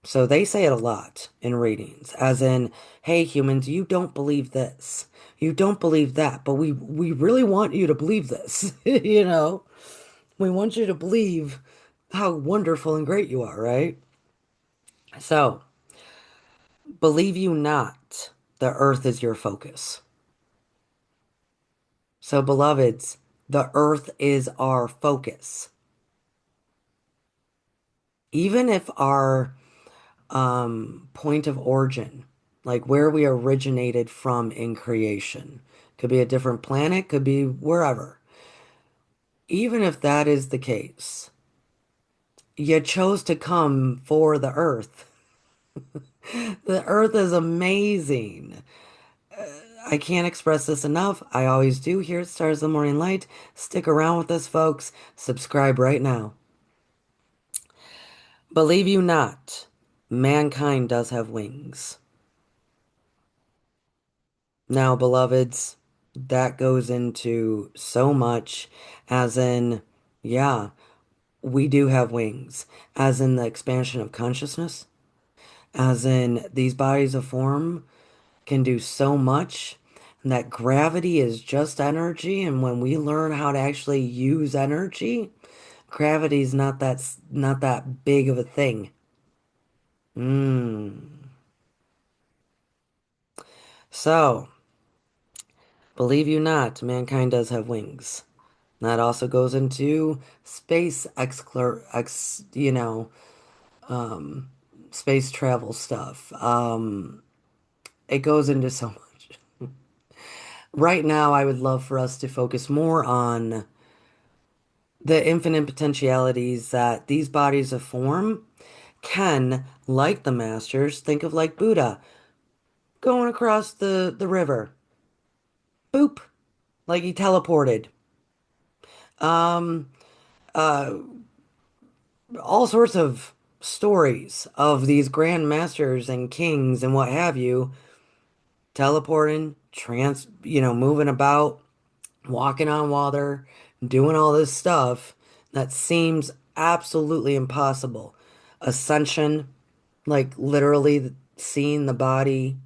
[SPEAKER 1] So they say it a lot in readings, as in, hey, humans, you don't believe this. You don't believe that, but we really want you to believe this. You know, we want you to believe how wonderful and great you are, right? So, believe you not, the earth is your focus. So, beloveds, the earth is our focus. Even if our point of origin, like where we originated from in creation. Could be a different planet, could be wherever. Even if that is the case, you chose to come for the earth. The earth is amazing. I can't express this enough. I always do here at Stars of the Morning Light. Stick around with us, folks. Subscribe right now. Believe you not, mankind does have wings. Now, beloveds, that goes into so much, as in, yeah, we do have wings, as in the expansion of consciousness, as in these bodies of form can do so much, and that gravity is just energy. And when we learn how to actually use energy, gravity is not that big of a thing. Mm. So, believe you not, mankind does have wings. That also goes into space um, space travel stuff. It goes into so much. Right now, I would love for us to focus more on the infinite potentialities that these bodies of form can, like the masters, think of like Buddha, going across the river. Boop, like he teleported. Um, uh, all sorts of stories of these grand masters and kings and what have you teleporting, moving about, walking on water, doing all this stuff that seems absolutely impossible. Ascension, like literally seeing the body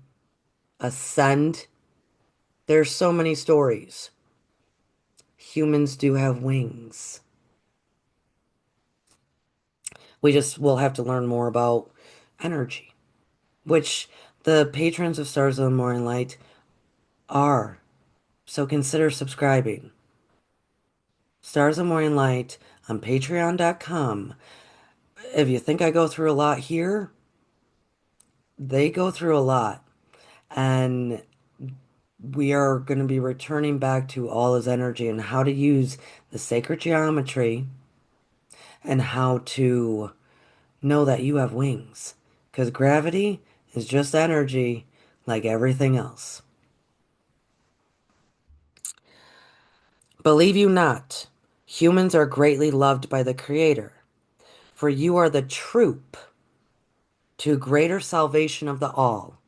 [SPEAKER 1] ascend. There's so many stories. Humans do have wings. We just will have to learn more about energy, which the patrons of Stars of the Morning Light are. So consider subscribing. Stars of the Morning Light on patreon.com. If you think I go through a lot here, they go through a lot. And we are going to be returning back to all his energy and how to use the sacred geometry and how to know that you have wings. Because gravity is just energy like everything else. Believe you not, humans are greatly loved by the Creator, for you are the troop to greater salvation of the all.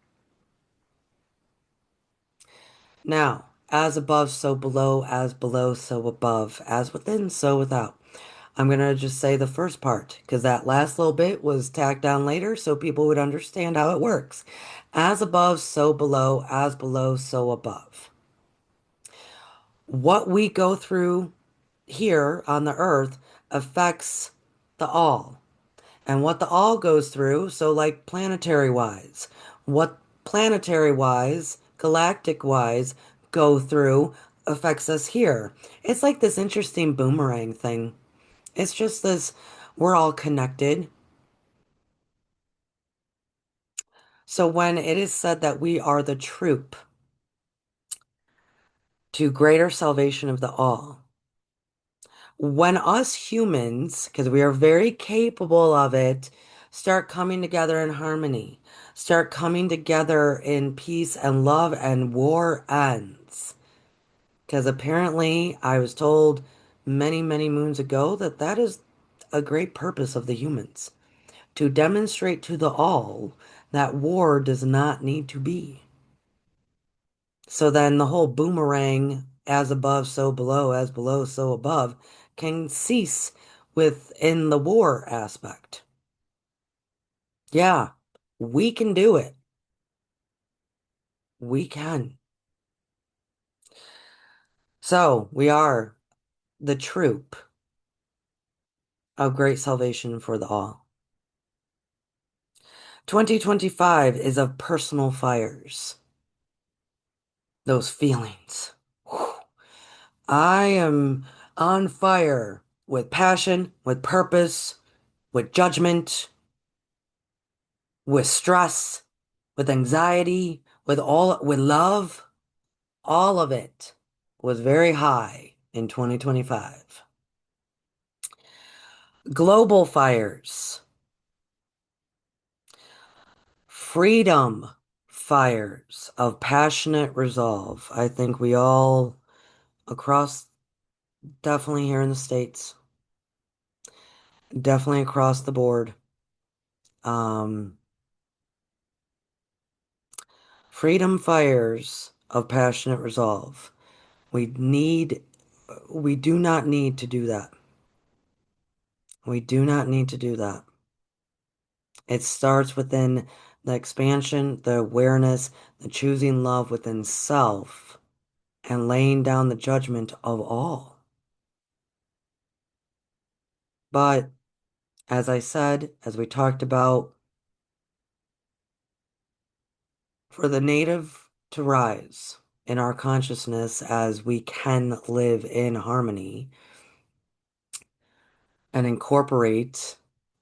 [SPEAKER 1] Now, as above, so below, as below, so above, as within, so without. I'm going to just say the first part because that last little bit was tacked on later so people would understand how it works. As above, so below, as below, so above. What we go through here on the earth affects the all. And what the all goes through, so like planetary wise, what planetary wise, galactic wise go through affects us here. It's like this interesting boomerang thing. It's just this, we're all connected. So when it is said that we are the troop to greater salvation of the all, when us humans, because we are very capable of it, start coming together in harmony, start coming together in peace and love, and war ends. Because apparently, I was told many, many moons ago that that is a great purpose of the humans, to demonstrate to the all that war does not need to be. So then the whole boomerang, as above, so below, as below, so above, can cease within the war aspect. Yeah, we can do it. We can. So we are the troop of great salvation for the all. 2025 is of personal fires, those feelings. Whew. I am on fire with passion, with purpose, with judgment, with stress, with anxiety, with love, all of it was very high in 2025. Global fires, freedom fires of passionate resolve. I think we all across, definitely here in the States, definitely across the board. Um, Freedom fires of passionate resolve. We need, we do not need to do that. We do not need to do that. It starts within the expansion, the awareness, the choosing love within self, and laying down the judgment of all. But as I said, as we talked about, for the native to rise in our consciousness as we can live in harmony and incorporate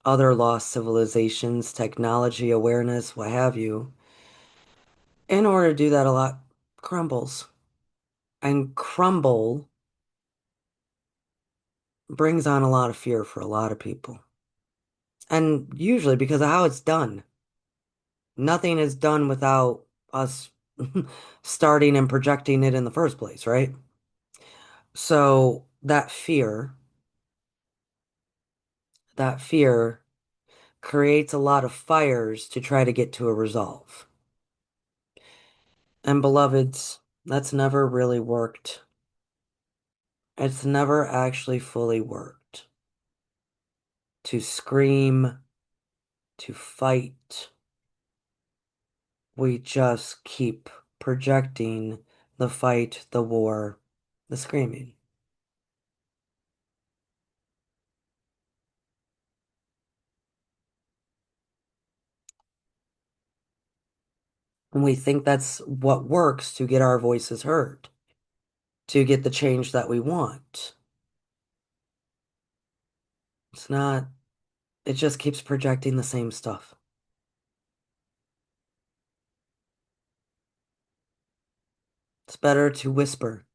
[SPEAKER 1] other lost civilizations, technology, awareness, what have you, in order to do that, a lot crumbles. And crumble brings on a lot of fear for a lot of people. And usually because of how it's done. Nothing is done without us starting and projecting it in the first place, right? So that fear creates a lot of fires to try to get to a resolve. And beloveds, that's never really worked. It's never actually fully worked. To scream, to fight, we just keep projecting the fight, the war, the screaming. And we think that's what works to get our voices heard, to get the change that we want. It's not, it just keeps projecting the same stuff. It's better to whisper.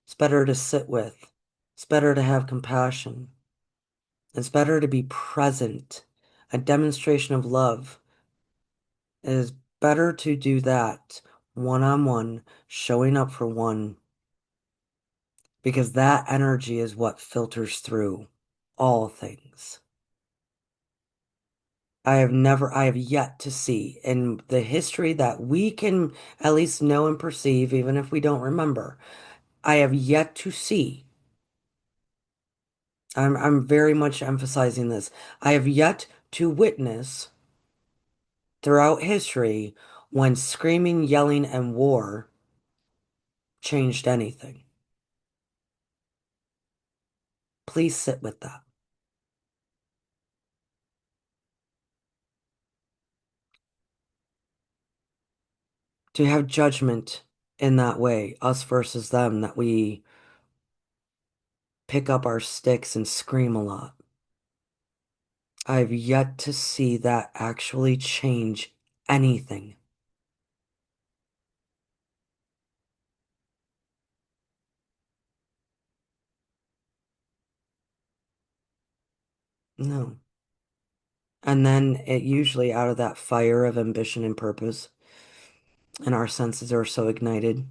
[SPEAKER 1] It's better to sit with. It's better to have compassion. It's better to be present. A demonstration of love. It is better to do that one on one, showing up for one, because that energy is what filters through all things. I have yet to see in the history that we can at least know and perceive, even if we don't remember, I have yet to see I'm very much emphasizing this. I have yet to witness throughout history when screaming, yelling, and war changed anything. Please sit with that. To have judgment in that way, us versus them, that we pick up our sticks and scream a lot. I've yet to see that actually change anything. No. And then it usually out of that fire of ambition and purpose, and our senses are so ignited,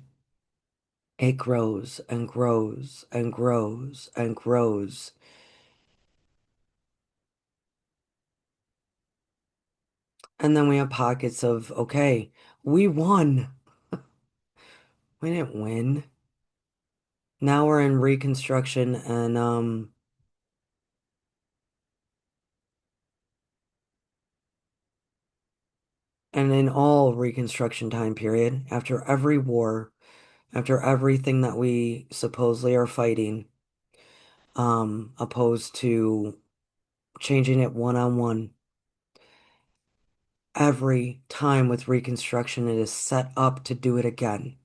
[SPEAKER 1] it grows and grows and grows and grows. And then we have pockets of, okay, we won. We didn't win. Now we're in reconstruction and in all reconstruction time period, after every war, after everything that we supposedly are fighting, opposed to changing it one on one. Every time with reconstruction, it is set up to do it again.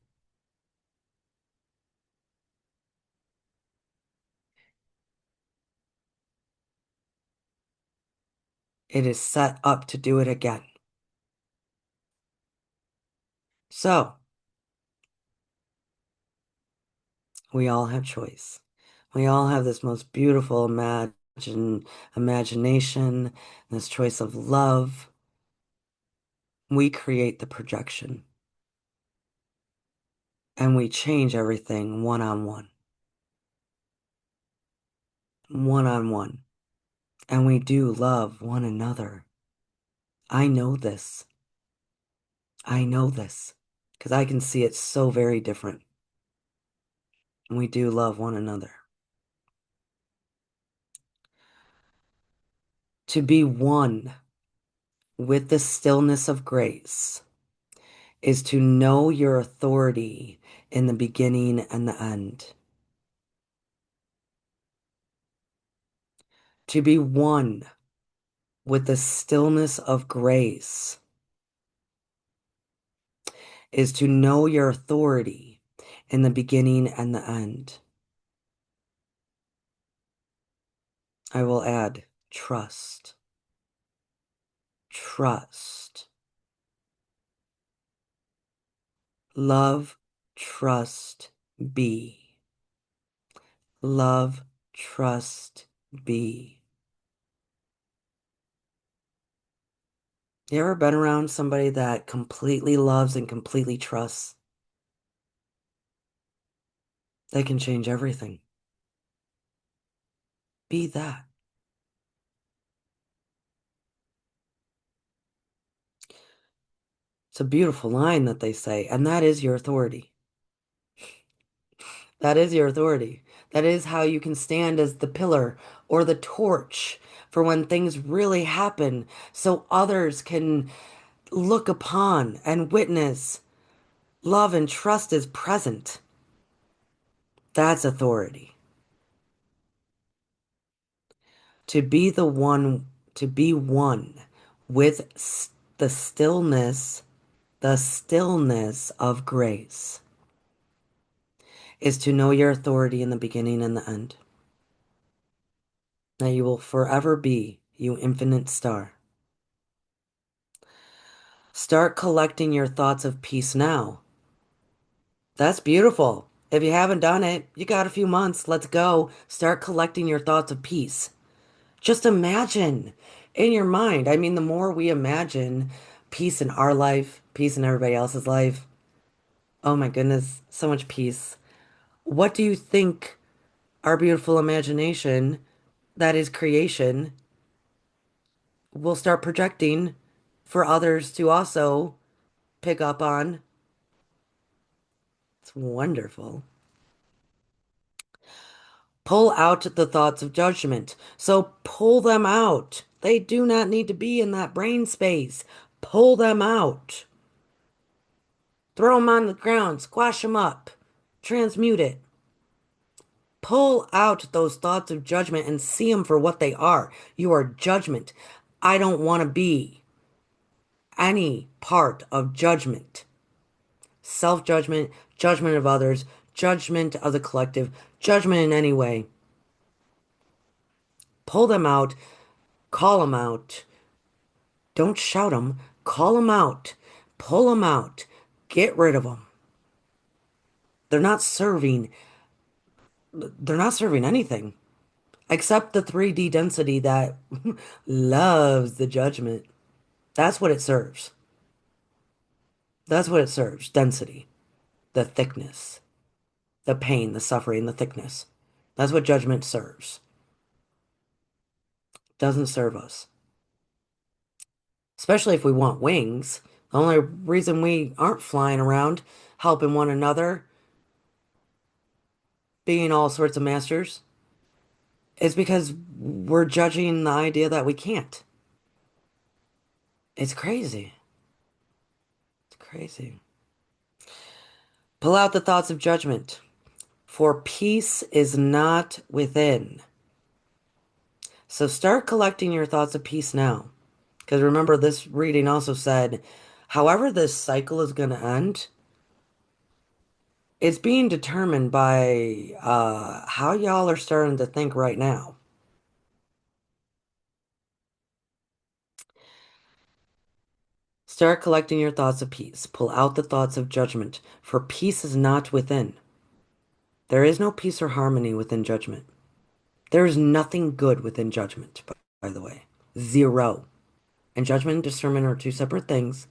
[SPEAKER 1] It is set up to do it again. So we all have choice. We all have this most beautiful imagination, this choice of love. We create the projection and we change everything one on one, one on one. And we do love one another. I know this. I know this because I can see it so very different. And we do love one another. To be one with the stillness of grace is to know your authority in the beginning and the end. To be one with the stillness of grace is to know your authority in the beginning and the end. I will add trust. Trust. Love, trust, be. Love, trust, be. You ever been around somebody that completely loves and completely trusts? They can change everything. Be that. It's a beautiful line that they say, and that is your authority. That is your authority. That is how you can stand as the pillar or the torch for when things really happen, so others can look upon and witness love and trust is present. That's authority. To be the one, to be one with the stillness of grace is to know your authority in the beginning and the end. That you will forever be, you infinite star. Start collecting your thoughts of peace now. That's beautiful. If you haven't done it, you got a few months. Let's go. Start collecting your thoughts of peace. Just imagine in your mind. I mean, the more we imagine peace in our life, peace in everybody else's life, oh my goodness, so much peace. What do you think our beautiful imagination, that is creation, will start projecting for others to also pick up on? It's wonderful. Pull out the thoughts of judgment. So pull them out. They do not need to be in that brain space. Pull them out. Throw them on the ground. Squash them up. Transmute it. Pull out those thoughts of judgment and see them for what they are. You are judgment. I don't want to be any part of judgment. Self-judgment, judgment of others, judgment of the collective, judgment in any way. Pull them out, call them out. Don't shout them, call them out, pull them out, get rid of them. They're not serving, they're not serving anything except the 3D density that loves the judgment. That's what it serves. That's what it serves. Density, the thickness, the pain, the suffering, the thickness. That's what judgment serves. Doesn't serve us. Especially if we want wings. The only reason we aren't flying around, helping one another, being all sorts of masters, is because we're judging the idea that we can't. It's crazy. It's crazy. Pull out the thoughts of judgment, for peace is not within. So start collecting your thoughts of peace now. Because remember, this reading also said, however this cycle is going to end, it's being determined by how y'all are starting to think right now. Start collecting your thoughts of peace. Pull out the thoughts of judgment, for peace is not within. There is no peace or harmony within judgment. There is nothing good within judgment, by the way. Zero. And judgment and discernment are two separate things,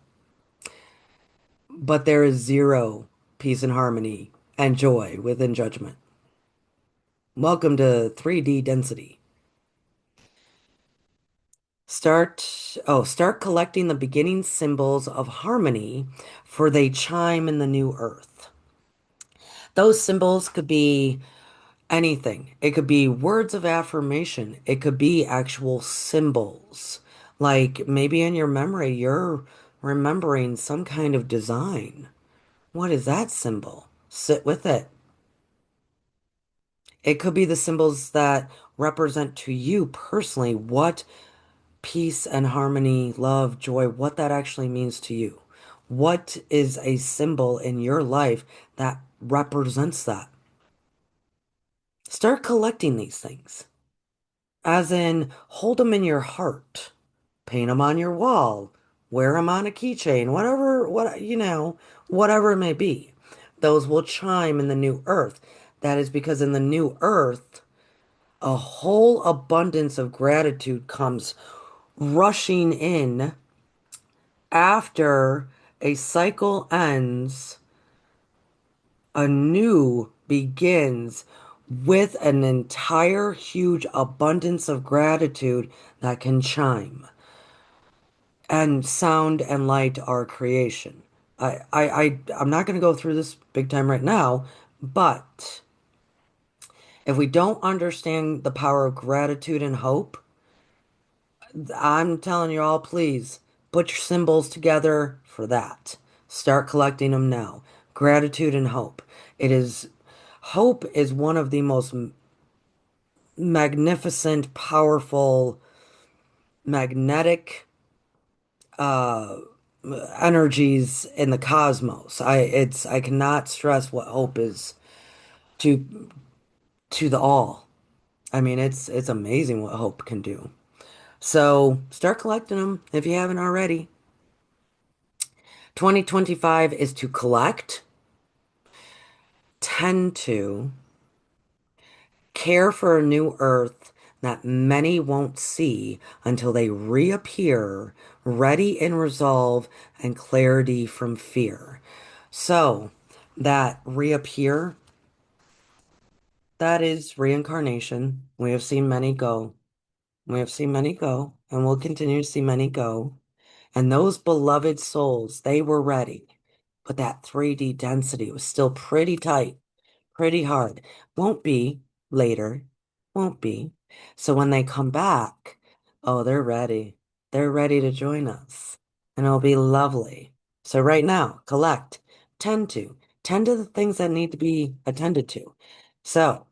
[SPEAKER 1] but there is zero peace and harmony and joy within judgment. Welcome to 3D density. Start collecting the beginning symbols of harmony, for they chime in the new earth. Those symbols could be anything. It could be words of affirmation. It could be actual symbols. Like maybe in your memory, you're remembering some kind of design. What is that symbol? Sit with it. It could be the symbols that represent to you personally what peace and harmony, love, joy, what that actually means to you. What is a symbol in your life that represents that? Start collecting these things. As in, hold them in your heart, paint them on your wall, wear them on a keychain, whatever it may be. Those will chime in the new earth. That is because in the new earth, a whole abundance of gratitude comes rushing in after a cycle ends, a new begins with an entire huge abundance of gratitude that can chime. And sound and light are creation. I'm not going to go through this big time right now, but if we don't understand the power of gratitude and hope, I'm telling you all, please put your symbols together for that. Start collecting them now. Gratitude and hope. Hope is one of the most magnificent, powerful, magnetic uh, energies in the cosmos. I cannot stress what hope is to to the all. I mean, it's amazing what hope can do. So start collecting them if you haven't already. 2025 is to collect, tend to, care for a new earth that many won't see until they reappear, ready in resolve and clarity from fear. So, that reappear, that is reincarnation. We have seen many go. We have seen many go, and we'll continue to see many go. And those beloved souls, they were ready. But that 3D density was still pretty tight, pretty hard. Won't be. later. Won't be. So when they come back, oh, they're ready. They're ready to join us. And it'll be lovely. So right now, collect, tend to, tend to the things that need to be attended to. So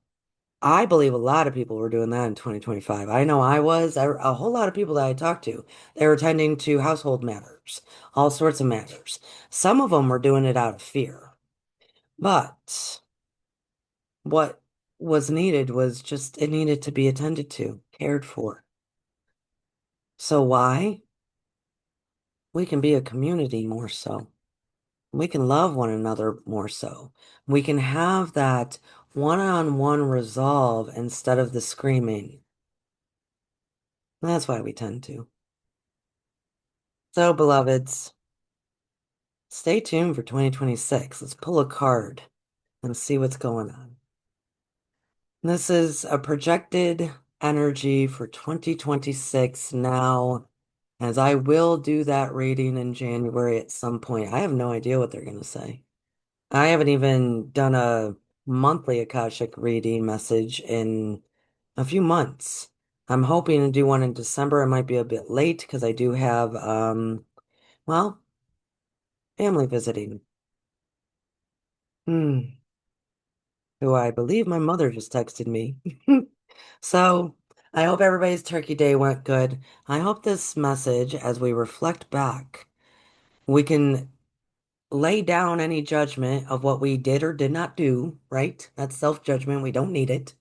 [SPEAKER 1] I believe a lot of people were doing that in 2025. I know I was. A whole lot of people that I talked to, they were tending to household matters, all sorts of matters. Some of them were doing it out of fear. But what was needed was just it needed to be attended to, cared for. So why? We can be a community more so. We can love one another more so. We can have that one-on-one resolve instead of the screaming. That's why we tend to. So, beloveds, stay tuned for 2026. Let's pull a card and see what's going on. This is a projected energy for 2026 now, as I will do that reading in January at some point. I have no idea what they're going to say. I haven't even done a monthly Akashic reading message in a few months. I'm hoping to do one in December. It might be a bit late because I do have, well, family visiting. Hmm. Who I believe my mother just texted me. So I hope everybody's Turkey Day went good. I hope this message, as we reflect back, we can lay down any judgment of what we did or did not do, right? That's self-judgment. We don't need it.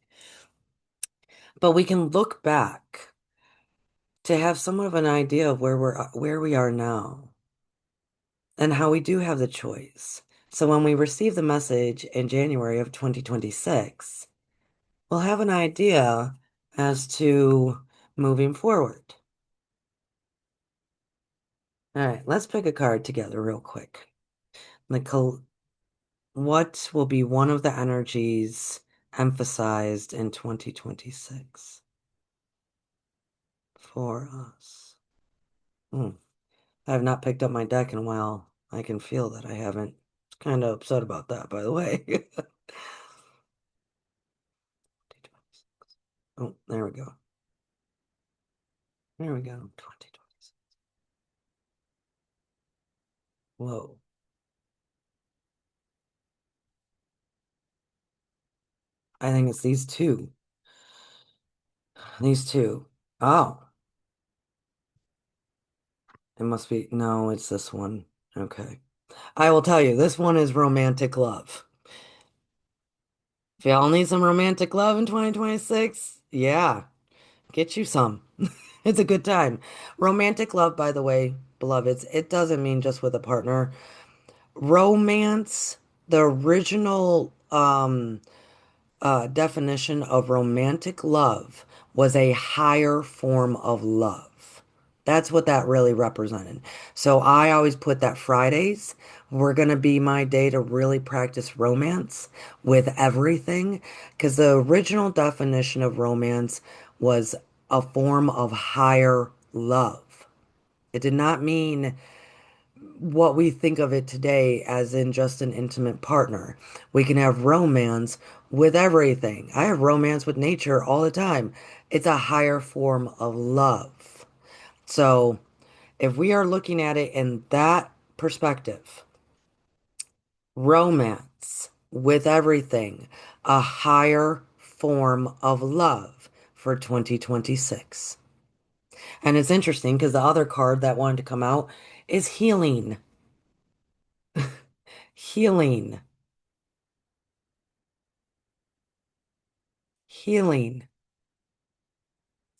[SPEAKER 1] But we can look back to have somewhat of an idea of where we are now and how we do have the choice. So when we receive the message in January of 2026, we'll have an idea as to moving forward. All right, let's pick a card together real quick. Nicole, what will be one of the energies emphasized in 2026 for us? Hmm. I have not picked up my deck in a while. I can feel that I haven't. Kind of upset about that, by the way. Oh, there we go. There we go. 2026. Whoa. I think it's these two. These two. Oh, it must be. No, it's this one. Okay. I will tell you, this one is romantic love. If y'all need some romantic love in 2026, yeah, get you some. It's a good time. Romantic love, by the way, beloveds, it doesn't mean just with a partner. Romance, the original definition of romantic love was a higher form of love. That's what that really represented. So I always put that Fridays were going to be my day to really practice romance with everything, because the original definition of romance was a form of higher love. It did not mean what we think of it today as in just an intimate partner. We can have romance with everything. I have romance with nature all the time. It's a higher form of love. So if we are looking at it in that perspective, romance with everything, a higher form of love for 2026. And it's interesting because the other card that wanted to come out is healing. Healing. Healing,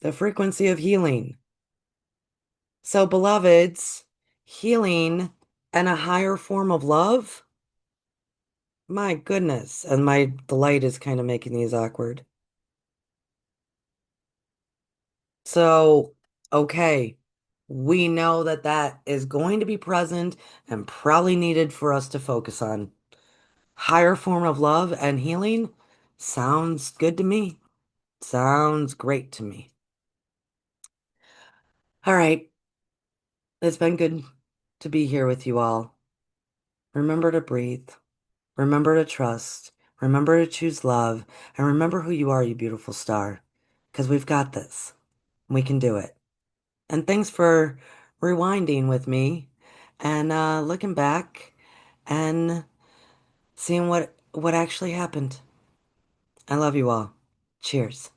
[SPEAKER 1] the frequency of healing. So, beloveds, healing and a higher form of love. My goodness. And my delight is kind of making these awkward. So, okay, we know that that is going to be present and probably needed for us to focus on. Higher form of love and healing sounds good to me. Sounds great to me. All right, it's been good to be here with you all. Remember to breathe. Remember to trust. Remember to choose love and remember who you are, you beautiful star. Because we've got this. We can do it. And thanks for rewinding with me and looking back and seeing what actually happened. I love you all. Cheers.